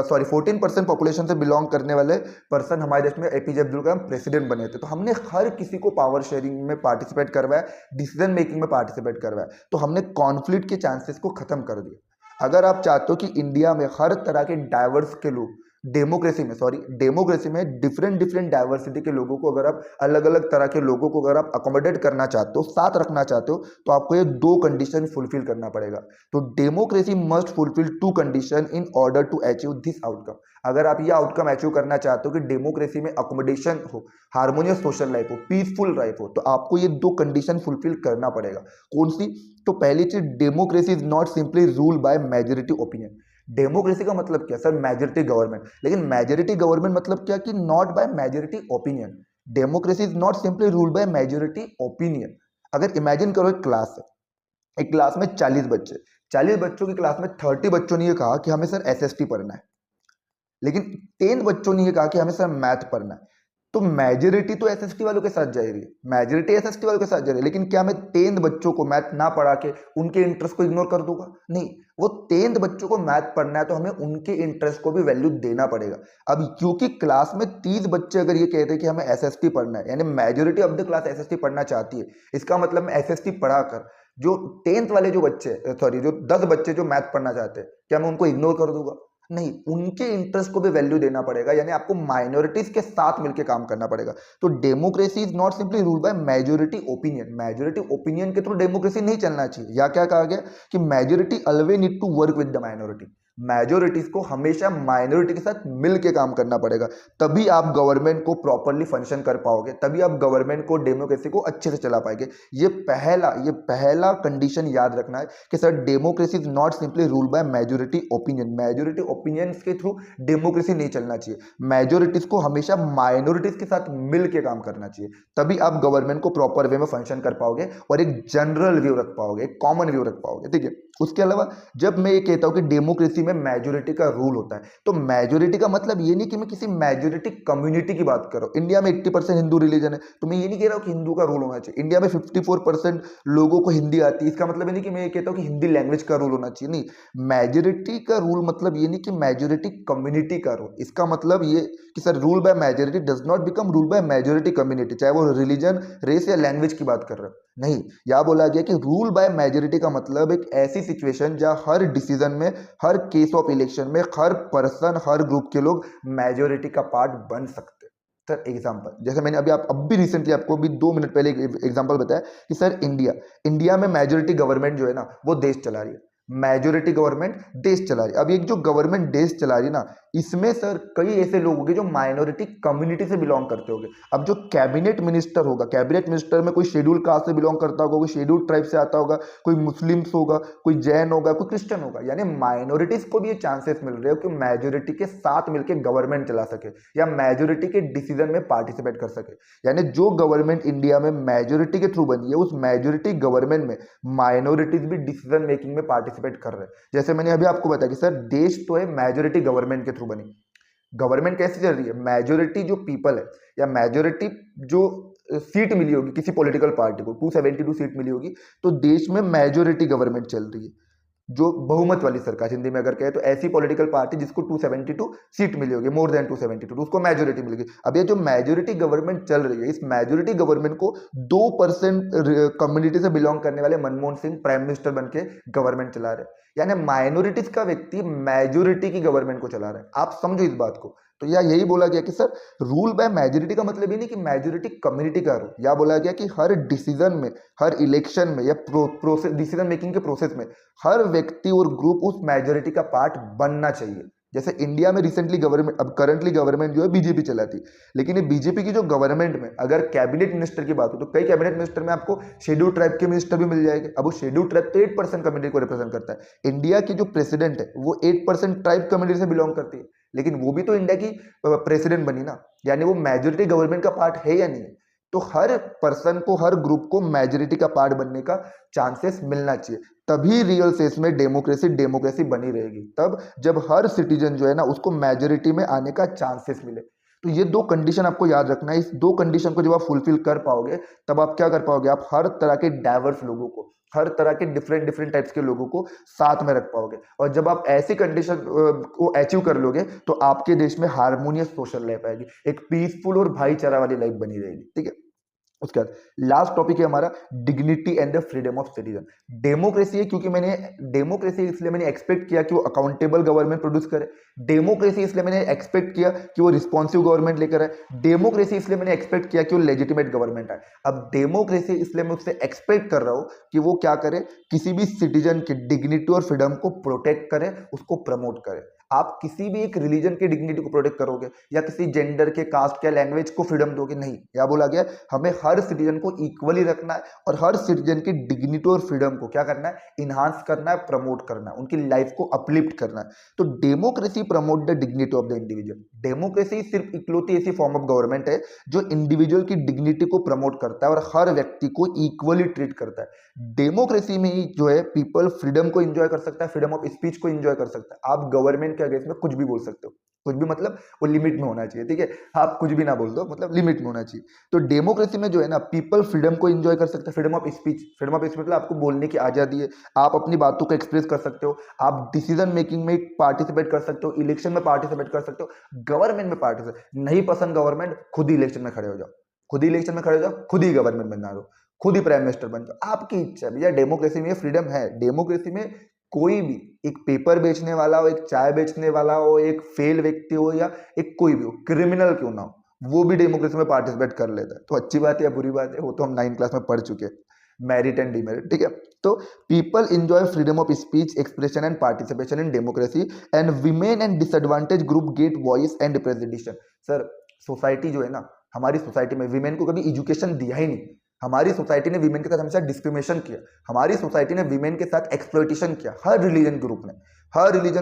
14% पॉपुलेशन से बिलोंग करने वाले पर्सन हमारे देश में एपीजे अब्दुल कलाम प्रेसिडेंट बने थे। तो हमने हर किसी को पावर शेयरिंग में पार्टिसिपेट करवाया, डिसीजन मेकिंग में पार्टिसिपेट करवाया। तो हमने कॉन्फ्लिक्ट के चांसेस को खत्म कर दिया। अगर आप चाहते हो कि इंडिया में हर तरह के डाइवर्स के लोग डेमोक्रेसी में डिफरेंट डाइवर्सिटी के लोगों को, अगर आप अलग अलग तरह के लोगों को अगर आप अकोमोडेट करना चाहते हो, साथ रखना चाहते हो, तो आपको ये 2 कंडीशन फुलफिल करना पड़ेगा। तो democracy must fulfil 2 condition in order to achieve this outcome. अगर आप ये आउटकम अचीव करना चाहते हो कि डेमोक्रेसी में अकोमोडेशन हो, हार्मोनियस सोशल लाइफ हो, पीसफुल लाइफ हो, तो आपको ये 2 कंडीशन फुलफिल करना पड़ेगा। कौन सी? तो पहली चीज, democracy is not simply rule by majority opinion. Democracy का मतलब क्या सर? Majority government. लेकिन मेजोरिटी गवर्नमेंट मतलब क्या कि not bye majority opinion. Democracy is not simply rule by majority opinion. अगर इमेजिन करो एक क्लास है, एक क्लास में 40 बच्चे, 40 बच्चों की क्लास में 30 बच्चों ने ये कहा कि हमें सर एसएसटी पढ़ना है, लेकिन 10 बच्चों ने ये कहा कि हमें सर मैथ पढ़ना है। तो मेजोरिटी तो एसएसटी वालों के साथ जा रही है, मेजोरिटी एसएसटी वालों के साथ जा रही है, लेकिन क्या मैं 10 बच्चों को मैथ ना पढ़ा के उनके इंटरेस्ट को इग्नोर कर दूंगा? नहीं, वो 10 बच्चों को मैथ पढ़ना है तो हमें उनके इंटरेस्ट को भी वैल्यू देना पड़ेगा। अब क्योंकि क्लास में 30 बच्चे अगर ये कहते हैं कि हमें एसएसटी पढ़ना है, यानी majority of the class SST पढ़ना चाहती है, इसका मतलब मैं एसएसटी पढ़ाकर जो 10th वाले जो 10 बच्चे जो मैथ पढ़ना चाहते हैं, क्या मैं उनको इग्नोर कर दूंगा? नहीं, उनके इंटरेस्ट को भी वैल्यू देना पड़ेगा। यानी आपको माइनॉरिटीज के साथ मिलकर काम करना पड़ेगा। तो democracy is not simply rule by majority opinion. Majority opinion के थ्रू डेमोक्रेसी नहीं चलना चाहिए। या क्या कहा गया कि majority always need to work with the minority. Majorities को हमेशा माइनॉरिटी के साथ मिल के काम करना पड़ेगा, तभी आप गवर्नमेंट को प्रॉपरली फंक्शन कर पाओगे, तभी आप गवर्नमेंट को, डेमोक्रेसी को अच्छे से चला पाएंगे। ये पहला कंडीशन याद रखना है कि sir democracy is not simply rule by majority opinion. Majority opinions के थ्रू डेमोक्रेसी नहीं चलना चाहिए। मेजोरिटीज को हमेशा माइनॉरिटीज के साथ मिल के काम करना चाहिए, तभी आप गवर्नमेंट को प्रॉपर वे में फंक्शन कर पाओगे और एक जनरल व्यू रख पाओगे, एक कॉमन व्यू रख पाओगे। ठीक है, उसके अलावा जब मैं ये कहता हूं कि डेमोक्रेसी में मेजोरिटी का रूल होता है, तो मेजोरिटी का मतलब ये नहीं कि मैं किसी मेजोरिटी कम्युनिटी की बात कर रहा हूं। इंडिया में 80% हिंदू रिलीजन है, तो मैं ये नहीं कह रहा हूं कि हिंदू का रूल होना चाहिए। इंडिया में 54% लोगों को हिंदी आती है, इसका मतलब ये नहीं कि मैं ये कहता हूं कि हिंदी लैंग्वेज का रूल होना चाहिए। नहीं, मेजोरिटी का रूल मतलब ये नहीं कि मेजोरिटी कम्युनिटी का रूल। इसका मतलब ये कि sir rule by majority does not become rule by majority community, चाहे वो रिलीजन, रेस या लैंग्वेज की बात कर रहे हो। नहीं, यह बोला गया कि रूल बाय मेजोरिटी का मतलब एक ऐसी सिचुएशन जहां हर डिसीजन में, हर केस ऑफ इलेक्शन में, हर पर्सन, हर ग्रुप के लोग मेजोरिटी का पार्ट बन सकते हैं। सर एग्जांपल, जैसे मैंने अभी रिसेंटली आपको भी 2 मिनट पहले एक एग्जांपल बताया कि सर इंडिया में मेजोरिटी गवर्नमेंट जो है ना वो देश चला रही है। मेजोरिटी गवर्नमेंट देश चला रही है। अब एक जो गवर्नमेंट देश चला रही है ना, इसमें सर कई ऐसे लोग होंगे जो माइनॉरिटी कम्युनिटी से बिलोंग करते होंगे। अब जो कैबिनेट मिनिस्टर होगा, कैबिनेट मिनिस्टर में कोई शेड्यूल कास्ट से बिलोंग करता होगा, कोई शेड्यूल ट्राइब से आता होगा, कोई मुस्लिम्स होगा, कोई जैन होगा, कोई क्रिश्चियन होगा। यानी माइनॉरिटीज को भी ये चांसेस मिल रहे हो कि मेजोरिटी के साथ मिलकर गवर्नमेंट चला सके या मेजोरिटी के डिसीजन में पार्टिसिपेट कर सके। यानी जो गवर्नमेंट इंडिया में मेजोरिटी के थ्रू बनी है, उस मेजोरिटी गवर्नमेंट में माइनॉरिटीज भी डिसीजन मेकिंग में पार्टिसिपेट कर रहे हैं। जैसे मैंने अभी आपको बताया कि सर देश तो है मेजोरिटी गवर्नमेंट के थ्रू बनी। गवर्नमेंट कैसे चल रही है? मेजोरिटी जो पीपल है या मेजोरिटी जो सीट मिली होगी किसी पॉलिटिकल पार्टी को, 272 सीट मिली होगी, तो देश में मेजोरिटी गवर्नमेंट चल रही है, जो बहुमत वाली सरकार हिंदी में अगर कहे तो ऐसी पॉलिटिकल पार्टी जिसको 272 सीट मिली होगी, मोर देन 272, उसको मेजोरिटी मिलेगी। अब ये जो मेजोरिटी गवर्नमेंट चल रही है, इस मेजोरिटी गवर्नमेंट को 2% कम्युनिटी से बिलोंग करने वाले मनमोहन सिंह प्राइम मिनिस्टर बन के गवर्नमेंट चला रहे हैं। यानी माइनॉरिटीज का व्यक्ति मेजोरिटी की गवर्नमेंट को चला रहा है। आप समझो इस बात को। तो या यही बोला गया कि सर रूल बाय मेजोरिटी का मतलब ये नहीं कि मेजोरिटी कम्युनिटी का रूल, या बोला गया कि हर डिसीजन में, हर इलेक्शन में या प्रोसेस, डिसीजन मेकिंग के प्रोसेस में हर व्यक्ति और ग्रुप उस मेजोरिटी का पार्ट बनना चाहिए। जैसे इंडिया में रिसेंटली गवर्नमेंट, अब करंटली गवर्नमेंट जो है बीजेपी चलाती, लेकिन ये बीजेपी की जो गवर्नमेंट में अगर कैबिनेट मिनिस्टर की बात हो तो कई कैबिनेट मिनिस्टर में आपको शेड्यूल ट्राइब के मिनिस्टर भी मिल जाएंगे। अब वो शेड्यूल ट्राइब तो 8% कम्युनिटी को रिप्रेजेंट करता है। इंडिया की जो प्रेसिडेंट है वो 8% ट्राइब कम्युनिटी से बिलोंग करती है, लेकिन वो भी तो इंडिया की प्रेसिडेंट बनी ना, यानी वो मेजोरिटी गवर्नमेंट का पार्ट है या नहीं है। तो हर पर्सन को, हर ग्रुप को मेजोरिटी का पार्ट बनने का चांसेस मिलना चाहिए, तभी रियल सेंस में डेमोक्रेसी बनी रहेगी। तब जब हर सिटीजन जो है ना उसको मेजोरिटी में आने का चांसेस मिले। तो ये दो कंडीशन आपको याद रखना है। इस दो कंडीशन को जब आप फुलफिल कर पाओगे तब आप क्या कर पाओगे, आप हर तरह के डाइवर्स लोगों को, हर तरह के डिफरेंट टाइप्स के लोगों को साथ में रख पाओगे। और जब आप ऐसी कंडीशन को अचीव कर लोगे तो आपके देश में हार्मोनियस सोशल रह पाएगी, एक पीसफुल और भाईचारा वाली लाइफ बनी रहेगी। ठीक है। उसके बाद लास्ट टॉपिक है हमारा dignity and the freedom of citizen. Democracy है क्योंकि डेमोक्रेसी इसलिए मैंने एक्सपेक्ट किया कि वो अकाउंटेबल गवर्नमेंट प्रोड्यूस करे। डेमोक्रेसी इसलिए मैंने एक्सपेक्ट किया कि वो रिस्पॉन्सिव गवर्नमेंट लेकर आए। डेमोक्रेसी इसलिए मैंने एक्सपेक्ट किया कि वो लेजिटिमेट गवर्नमेंट आए। अब डेमोक्रेसी इसलिए मैं उससे एक्सपेक्ट कर रहा हूं कि वो क्या करे, किसी भी सिटीजन की डिग्निटी और फ्रीडम को प्रोटेक्ट करे, उसको प्रमोट करे। आप किसी भी एक रिलीजन की डिग्निटी को प्रोटेक्ट करोगे या किसी जेंडर के, कास्ट या लैंग्वेज को फ्रीडम दोगे? नहीं। क्या बोला गया, हमें हर सिटीजन को इक्वली रखना है और हर सिटीजन की डिग्निटी और फ्रीडम को क्या करना है, इनहांस करना है, प्रमोट करना है, उनकी लाइफ को अपलिफ्ट करना है। तो democracy promote the dignity of the individual. Democracy सिर्फ इकलौती ऐसी फॉर्म ऑफ गवर्नमेंट है जो इंडिविजुअल की डिग्निटी को प्रमोट करता है और हर व्यक्ति को इक्वली ट्रीट करता है। डेमोक्रेसी में ही जो है पीपल फ्रीडम को एंजॉय कर सकता है, फ्रीडम ऑफ स्पीच को एंजॉय कर सकता है। आप गवर्नमेंट के अगेंस्ट में कुछ भी बोल सकते हो, कुछ भी मतलब वो लिमिट में होना चाहिए। ठीक है, आप कुछ भी ना बोल दो, मतलब लिमिट में होना चाहिए। तो डेमोक्रेसी में जो है ना पीपल फ्रीडम को एंजॉय कर सकते हैं, freedom of speech. Freedom of speech मतलब आपको बोलने की आजादी है, आप अपनी बातों को एक्सप्रेस कर सकते हो, आप डिसीजन मेकिंग में पार्टिसिपेट कर सकते हो, इलेक्शन में पार्टिसिपेट कर सकते हो, गवर्नमेंट में पार्टिसिपेट। नहीं पसंद गवर्नमेंट, खुद ही इलेक्शन में खड़े हो जाओ, खुद ही इलेक्शन में खड़े हो जाओ, खुद ही गवर्नमेंट बना दो, खुद ही प्राइम मिनिस्टर बन जाओ, आपकी इच्छा है भैया। डेमोक्रेसी में फ्रीडम है। डेमोक्रेसी में कोई भी, एक पेपर बेचने वाला हो, एक चाय बेचने वाला हो, एक फेल व्यक्ति हो या एक कोई भी हो, क्रिमिनल क्यों ना हो, वो भी डेमोक्रेसी में पार्टिसिपेट कर लेता है। तो अच्छी बात है या बुरी बात है, वो तो हम 9th क्लास में पढ़ चुके हैं, मेरिट एंड डिमेरिट। ठीक है। तो people enjoy freedom of speech, expression and participation in democracy and women and disadvantage group get voice and representation. Sir society जो है ना, हमारी सोसाइटी में विमेन को कभी एजुकेशन दिया ही नहीं। हमारी सोसाइटी ने वीमेन के साथ हमेशा डिस्क्रिमिनेशन किया। हमारी सोसाइटी ने वीमेन के साथ एक्सप्लॉइटेशन किया। हर रिलीजन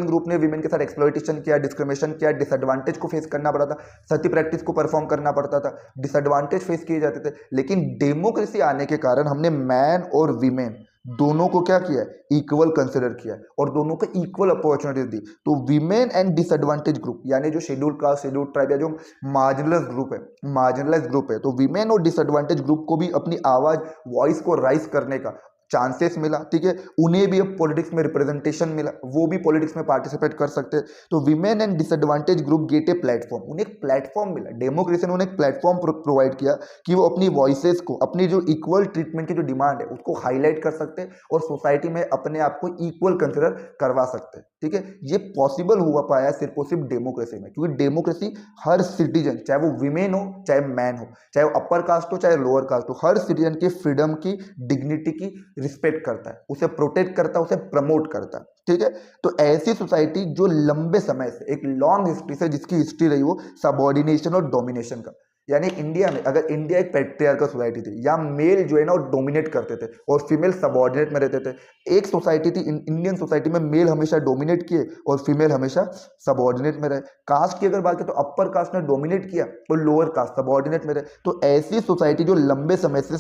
ग्रुप ने वीमेन के साथ एक्सप्लॉइटेशन किया, डिस्क्रिमिनेशन किया, डिसएडवांटेज को फेस करना पड़ा था, सती प्रैक्टिस को परफॉर्म करना पड़ता था, डिसएडवांटेज फेस किए जाते थे। लेकिन डेमोक्रेसी आने के कारण हमने मैन और वीमेन दोनों को क्या किया है, इक्वल कंसिडर किया है और दोनों को इक्वल अपॉर्चुनिटीज दी। तो वीमेन एंड डिसएडवांटेज ग्रुप यानी जो शेड्यूल कास्ट, शेड्यूल ट्राइब या जो मार्जिनलाइज ग्रुप है, तो वीमेन और डिसएडवांटेज ग्रुप को भी अपनी आवाज, वॉइस को राइज करने का चांसेस मिला। ठीक है, उन्हें भी अब पॉलिटिक्स में रिप्रेजेंटेशन मिला, वो भी पॉलिटिक्स में पार्टिसिपेट कर सकते हैं। तो women and disadvantage group gate a platform, उन्हें एक प्लेटफॉर्म मिला। डेमोक्रेसी ने उन्हें एक प्लेटफॉर्म प्रोवाइड किया कि वो अपनी वॉइसेस को, अपनी जो इक्वल ट्रीटमेंट की जो डिमांड है उसको हाईलाइट कर सकते हैं और सोसाइटी में अपने आप को इक्वल कंसिडर करवा सकते हैं। ठीक है, ये पॉसिबल हुआ पाया सिर्फ और सिर्फ डेमोक्रेसी में, क्योंकि डेमोक्रेसी हर सिटीजन, चाहे वो विमेन हो, चाहे मैन हो, चाहे वो अपर कास्ट हो, चाहे लोअर कास्ट हो, हर सिटीजन के फ्रीडम की, डिग्निटी की रिस्पेक्ट करता है, उसे प्रोटेक्ट करता है, उसे प्रमोट करता है। ठीक है, तो ऐसी सोसाइटी जो लंबे समय से, एक लॉन्ग हिस्ट्री से, जिसकी हिस्ट्री रही वो सबऑर्डिनेशन और डोमिनेशन का, यानी इंडिया में, अगर इंडिया एक पैट्रियार्कल सोसाइटी थी, या मेल जो है ना वो डोमिनेट करते थे और फीमेल सबऑर्डिनेट में रहते थे। एक सोसाइटी थी इंडियन सोसाइटी में, मेल हमेशा डोमिनेट किए और फीमेल हमेशा सबऑर्डिनेट में रहे। कास्ट की अगर बात करें तो अपर कास्ट ने डोमिनेट किया और लोअर कास्ट सबऑर्डिनेट में रहे। तो ऐसी सोसाइटी जो लंबे समय से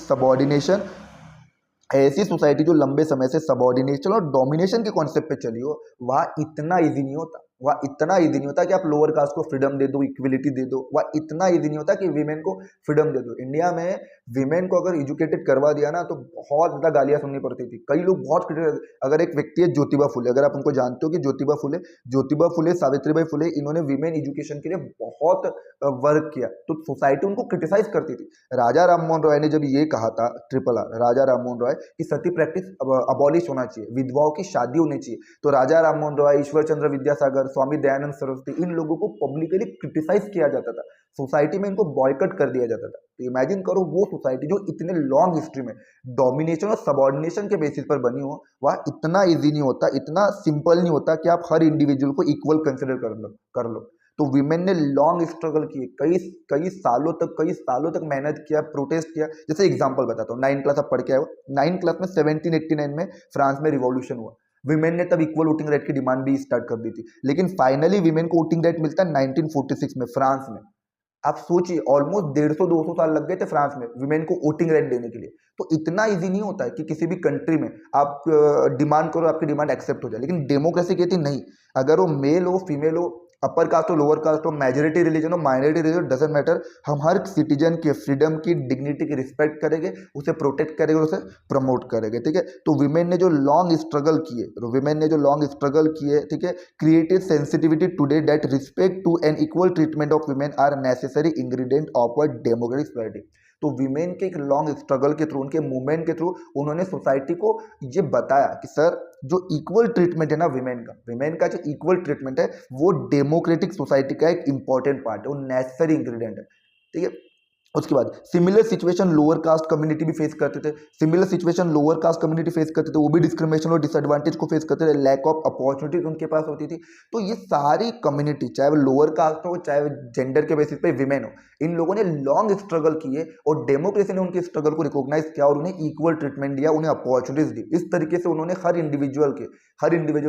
सबऑर्डिनेशन और डोमिनेशन के कॉन्सेप्ट पे चली हो, वहाँ इतना इजी नहीं होता, वह इतना ईजी नहीं होता कि आप लोअर कास्ट को फ्रीडम दे दो, इक्वलिटी दे दो, वह इतना ईजी नहीं होता कि वीमेन को फ्रीडम दे दो। इंडिया में वीमेन को अगर एजुकेटेड करवा दिया ना तो बहुत ज़्यादा गालियाँ सुननी पड़ती थी। कई लोग बहुत अगर एक व्यक्ति है ज्योतिबा फुले, अगर आप उनको जानते हो कि ज्योतिबा फुले, सावित्रीबाई फुले, इन्होंने वीमेन एजुकेशन के लिए बहुत वर्क किया, तो सोसाइटी उनको क्रिटिसाइज करती थी। राजा राम मोहन रॉय ने जब ये कहा था, ट्रिपल आर, राजा राम मोहन रॉय, कि सती प्रैक्टिस अबॉलिश होना चाहिए, विधवाओं की शादी होनी चाहिए, तो राजा राम मोहन रॉय, ईश्वर चंद्र विद्यासागर, स्वामी दयानंद सरस्वती, इन लोगों को पब्लिकली क्रिटिसाइज किया जाता था, सोसाइटी में इनको बॉयकट कर दिया जाता था। तो इमेजिन करो वो सोसाइटी जो इतने लॉन्ग हिस्ट्री में डोमिनेशन और सबॉर्डिनेशन के बेसिस पर बनी हो, वह इतना इजी नहीं होता, इतना सिंपल नहीं होता कि आप हर इंडिविजुअल को इक्वल कंसिडर कर लो। तो वीमेन ने लॉन्ग स्ट्रगल किए, कई सालों तक मेहनत किया, प्रोटेस्ट किया। जैसे एग्जांपल बताता हूँ, 9th क्लास आप पढ़ के आए हो, 9th क्लास में 1789 में फ्रांस में रिवॉल्यूशन हुआ, विमेन ने तब इक्वल वोटिंग राइट की डिमांड भी स्टार्ट कर दी थी, लेकिन फाइनली विमेन को वोटिंग राइट मिलता है 1946 में फ्रांस में। आप सोचिए, ऑलमोस्ट 150-200 साल लग गए थे फ्रांस में विमेन को वोटिंग राइट देने के लिए। तो इतना इजी नहीं होता है कि किसी भी कंट्री में आप डिमांड करो, आपकी डिमांड एक्सेप्ट हो जाए। लेकिन डेमोक्रेसी कहती नहीं, अगर वो मेल हो, फीमेल हो, अपर कास्ट हो, लोअर कास्ट हो, मेजोरिटी रिलीजन हो, माइनॉरिटी रिलीजन, डजेंट मैटर, हम हर सिटीजन के फ्रीडम की, डिग्निटी की रिस्पेक्ट करेंगे, उसे प्रोटेक्ट करेंगे, उसे प्रमोट करेंगे, ठीक है। तो विमेन ने जो लॉन्ग स्ट्रगल किए, ठीक है, created sensitivity today that respect to and equal treatment of women are necessary ingredient of a democratic society. तो विमेन के एक लॉन्ग स्ट्रगल के थ्रू, उनके मूवमेंट के थ्रू, उन्होंने सोसाइटी को ये बताया कि सर, जो इक्वल ट्रीटमेंट है ना विमेन का जो इक्वल ट्रीटमेंट है, वो डेमोक्रेटिक सोसाइटी का एक इंपॉर्टेंट पार्ट है, वो नेसेसरी इंग्रेडिएंट है, ठीक है। उसके बाद similar situation lower caste community भी फेस करते थे, वो भी डिस्क्रिमिनेशन और डिसएडवांटेज को फेस करते थे, लैक ऑफ अपॉर्चुनिटीज उनके पास होती थी। तो ये सारी कम्युनिटी, चाहे वो लोअर कास्ट हो, चाहे वो जेंडर के बेसिस पे विमेन हो, इन लोगों ने लॉन्ग स्ट्रगल किए और डेमोक्रेसी ने उनके स्ट्रगल को रिकॉग्नाइज किया और उन्हें इक्वल ट्रीटमेंट दिया, उन्हें अपॉर्चुनिटीज दी। इस तरीके से उन्होंने हर इंडिविजुअल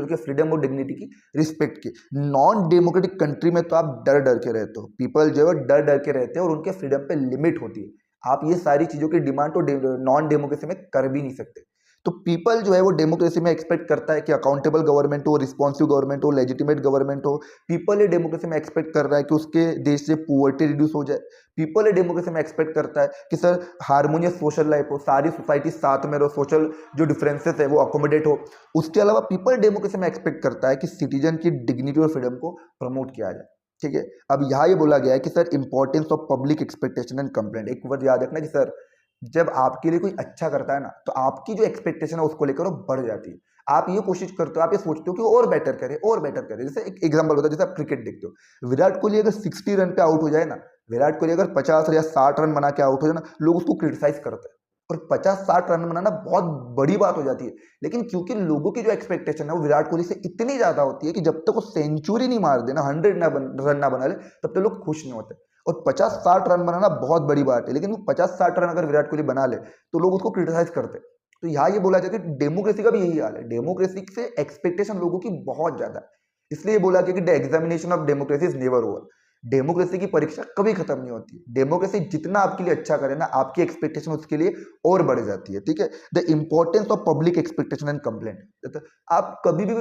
के फ्रीडम और डिग्निटी की रिस्पेक्ट की। नॉन डेमोक्रेटिक कंट्री में तो आप डर डर के रहते हो, पीपल जो है डर डर के रहते हैं और उनके फ्रीडम पे लिमिट होती है। आप ये सारी चीज़ों की डिमांड तो नॉन डेमोक्रेसी में कर भी नहीं सकते। तो पीपल जो है वो डेमोक्रेसी में एक्सपेक्ट करता है कि अकाउंटेबल गवर्नमेंट हो, रिस्पॉन्सिव गवर्नमेंट हो, लेजिटिमेट गवर्नमेंट हो। पीपल ये डेमोक्रेसी में एक्सपेक्ट कर रहा है कि उसके देश से पुअर्टी रिड्यूस हो जाए। पीपल ये डेमोक्रेसी में एक्सपेक्ट करता है कि सर हारमोनियस सोशल लाइफ हो, सारी सोसाइटी साथ में रहो, सोशल जो डिफरेंसेस है वो अकोमोडेट हो। उसके अलावा पीपल डेमोक्रेसी में एक्सपेक्ट करता है कि सिटीजन की डिग्निटी और फ्रीडम को प्रमोट किया जाए, ठीक है। अब यहाँ ये बोला गया है कि sir importance of public expectation and complaint. एक वर्ड याद रखना कि सर जब आपके लिए कोई अच्छा करता है ना, तो आपकी जो एक्सपेक्टेशन है उसको लेकर वो बढ़ जाती है। आप ये कोशिश करते हो, आप ये सोचते हो कि और बेटर करे। जैसे एक एग्जांपल होता है, जैसे आप क्रिकेट देखते हो, विराट कोहली अगर 60 रन पे आउट हो जाए ना, विराट कोहली अगर 50 या 60 रन बना के आउट हो जाए ना, लोग उसको क्रिटिसाइज करते हैं और 50-60 रन बनाना बहुत बड़ी बात हो जाती है। लेकिन क्योंकि लोगों की जो एक्सपेक्टेशन है वो विराट कोहली से इतनी ज्यादा होती है कि जब तक वो सेंचुरी नहीं मार देना, 100 रन ना बना ले, तब तक लोग खुश नहीं होते। और 50-60 रन बनाना बहुत बड़ी बात है, लेकिन वो 50-60 रन अगर विराट कोहली बना ले तो लोग उसको क्रिटिसाइज करते। तो यहाँ ये बोला जाता है कि डेमोक्रेसी का भी यही हाल है, डेमोक्रेसी से एक्सपेक्टेशन लोगों की बहुत ज्यादा है। इसलिए बोला गया कि the examination of democracy is never over. Democracy की परीक्षा कभी खत्म नहीं होती। डेमोक्रेसी जितना आपके लिए अच्छा करे ना, आपकी एक्सपेक्टेशन उसके लिए और बढ़ जाती है, ठीक है। The importance of public expectation and complaint. आप कभी भी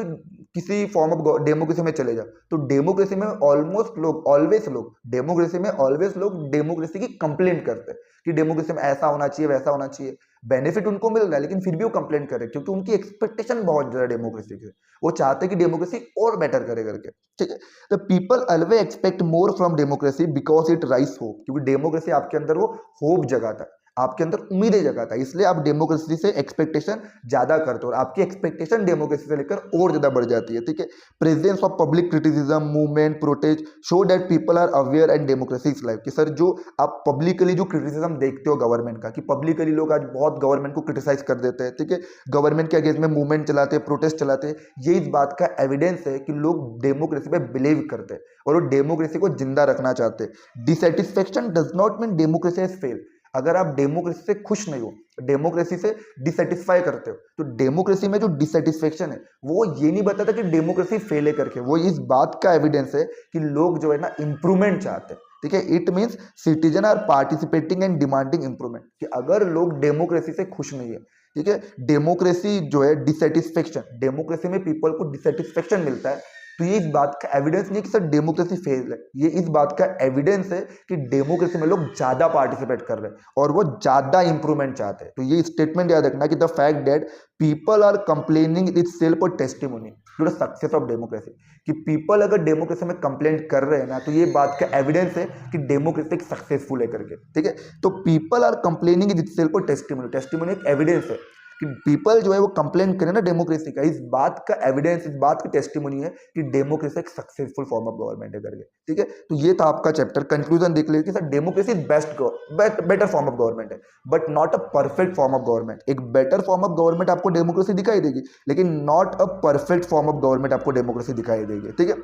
किसी फॉर्म ऑफ डेमोक्रेसी में चले जाओ, तो डेमोक्रेसी में ऑलवेज लोग डेमोक्रेसी की कंप्लेंट करते हैं कि डेमोक्रेसी में ऐसा होना चाहिए, वैसा होना चाहिए। बेनिफिट उनको मिल रहा है लेकिन फिर भी वो कंप्लेंट करे, क्योंकि उनकी एक्सपेक्टेशन बहुत ज्यादा डेमोक्रेसी की। वो चाहते हैं कि डेमोक्रेसी और बेटर करे करके, ठीक है। तो people always expect more from democracy because it rise hope, क्योंकि डेमोक्रेसी आपके अंदर वो होप जगाता है, आपके अंदर उम्मीदें जगाता है, इसलिए आप डेमोक्रेसी से एक्सपेक्टेशन ज्यादा करते हो और आपकी एक्सपेक्टेशन डेमोक्रेसी से लेकर और ज्यादा बढ़ जाती है, ठीक है। Presence of public criticism, movement, protest show that people are aware and democracy is life. कि सर जो आप पब्लिकली जो क्रिटिसिज्म देखते हो गवर्नमेंट का, कि पब्लिकली लोग आज बहुत गवर्नमेंट को क्रिटिसाइज कर देते हैं, ठीक है, गवर्नमेंट के अगेंस्ट में मूवमेंट चलाते हैं, प्रोटेस्ट चलाते हैं, ये इस बात का एविडेंस है कि लोग डेमोक्रेसी पे बिलीव करते हैं और वो डेमोक्रेसी को जिंदा रखना चाहते हैं। Dissatisfaction does not mean democracy has failed. अगर आप डेमोक्रेसी से खुश नहीं हो, डेमोक्रेसी से डिसैटिस्फाई करते हो, तो डेमोक्रेसी में जो डिसैटिस्फैक्शन है वो ये नहीं बताता कि डेमोक्रेसी फेल है करके, वो इस बात का एविडेंस है कि लोग जो है ना इंप्रूवमेंट चाहते हैं, ठीक है। It means citizen are participating and demanding improvement. कि अगर लोग डेमोक्रेसी से खुश नहीं है, ठीक है, डेमोक्रेसी जो है डिसैटिस्फैक्शन, डेमोक्रेसी में पीपल को डिसैटिस्फैक्शन मिलता है, तो ये इस बात का एविडेंस नहीं है कि सर डेमोक्रेसी फेल है, ये इस बात का एविडेंस है कि डेमोक्रेसी में लोग ज्यादा पार्टिसिपेट कर रहे हैं और वो ज्यादा इंप्रूवमेंट चाहते हैं। तो ये स्टेटमेंट याद रखना कि the fact that people are complaining itself और testimony to the success of democracy, कि पीपल अगर डेमोक्रेसी में कंप्लेंट कर रहे हैं ना, तो ये बात का एविडेंस है कि डेमोक्रेसी सक्सेसफुल है करके, ठीक है। तो people are complaining itself और टेस्टिमोनी, टेस्टिमोनी एक एविडेंस है कि पीपल जो है वो कंप्लेन करें ना डेमोक्रेसी का, इस बात का एविडेंस, इस बात की टेस्टिमोनी है कि डेमोक्रेसी एक सक्सेसफुल फॉर्म ऑफ गवर्नमेंट है करके, ठीक है। तो ये था आपका चैप्टर। कंक्लूजन देख लीजिए कि sir democracy is better form of government है, but not a perfect form of government. एक बेटर फॉर्म ऑफ गवर्नमेंट आपको डेमोक्रेसी दिखाई देगी, लेकिन not a perfect form of government आपको डेमोक्रेसी दिखाई देगी, ठीक है।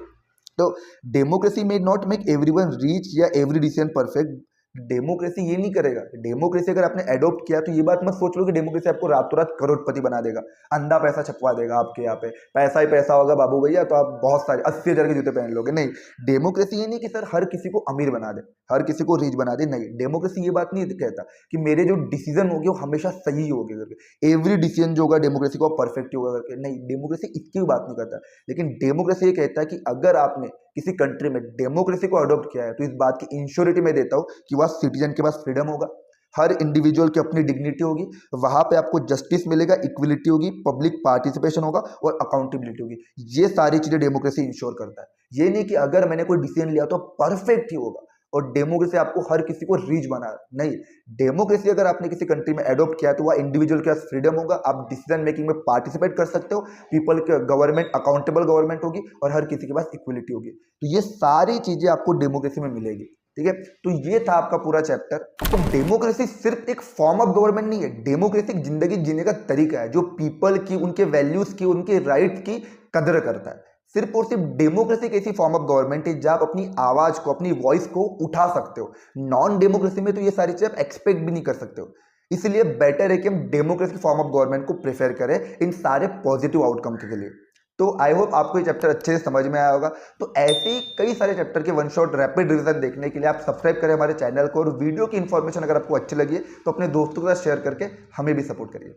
तो डेमोक्रेसी में नॉट मेक एवरीवन रीच या एवरी डिसीजन परफेक्ट। डेमोक्रेसी ये नहीं करेगा। डेमोक्रेसी अगर आपने एडॉप्ट किया तो ये बात मत सोच लो कि डेमोक्रेसी आपको रातों रात करोड़पति बना देगा, अंधा पैसा छपवा देगा आपके यहाँ पे, पैसा ही पैसा होगा बाबू भैया तो आप बहुत सारे 80,000 के जूते पहन लोगे। नहीं, डेमोक्रेसी ये नहीं कि सर हर किसी को अमीर बना दे, हर किसी को रिच बना दे। नहीं, डेमोक्रेसी ये बात नहीं कहता कि मेरे जो डिसीजन होंगे वो हमेशा सही होंगे करके, एवरी डिसीजन जो होगा डेमोक्रेसी को परफेक्ट होगा करके। नहीं, डेमोक्रेसी इसकी बात नहीं करता, लेकिन डेमोक्रेसी ये कहता है कि अगर आपने किसी कंट्री में डेमोक्रेसी को अडॉप्ट किया है तो इस बात की इंश्योरिटी मैं देता हूं कि वह सिटीजन के पास फ्रीडम होगा, हर इंडिविजुअल की अपनी डिग्निटी होगी, वहां पे आपको जस्टिस मिलेगा, इक्वलिटी होगी, पब्लिक पार्टिसिपेशन होगा और अकाउंटेबिलिटी होगी। ये सारी चीजें डेमोक्रेसी इंश्योर करता है। ये नहीं कि अगर मैंने कोई डिसीजन लिया तो परफेक्ट ही होगा और डेमोक्रेसी आपको हर किसी को रीच बना। नहीं, डेमोक्रेसी अगर आपने किसी कंट्री में एडॉप्ट किया तो वह इंडिविजुअल के पास फ्रीडम होगा, आप डिसीजन मेकिंग में पार्टिसिपेट कर सकते हो, पीपल के गवर्नमेंट अकाउंटेबल गवर्नमेंट होगी और हर किसी के पास इक्वलिटी होगी। तो ये सारी चीजें आपको डेमोक्रेसी में मिलेगी, ठीक है। तो ये था आपका पूरा चैप्टर। तो डेमोक्रेसी सिर्फ एक फॉर्म ऑफ गवर्नमेंट नहीं है, डेमोक्रेसी एक जिंदगी जीने का तरीका है जो पीपल की, उनके वैल्यूज की, उनके राइट्स की कदर करता है। सिर्फ और सिर्फ डेमोक्रेसी एक ऐसी फॉर्म ऑफ गवर्नमेंट है जहां आप अपनी आवाज को, अपनी वॉइस को उठा सकते हो। नॉन डेमोक्रेसी में तो ये सारी चीजें आप एक्सपेक्ट भी नहीं कर सकते हो। इसलिए बेटर है कि हम डेमोक्रेसी फॉर्म ऑफ गवर्नमेंट को प्रेफर करें इन सारे पॉजिटिव आउटकम के लिए। तो आई होप आपको ये चैप्टर अच्छे से समझ में आया होगा। तो ऐसे ही कई सारे चैप्टर के वन शॉट रैपिड रिवीजन देखने के लिए आप सब्सक्राइब करें हमारे चैनल को, और वीडियो की इन्फॉर्मेशन अगर आपको अच्छी लगी है तो अपने दोस्तों के साथ शेयर करके हमें भी सपोर्ट करिए।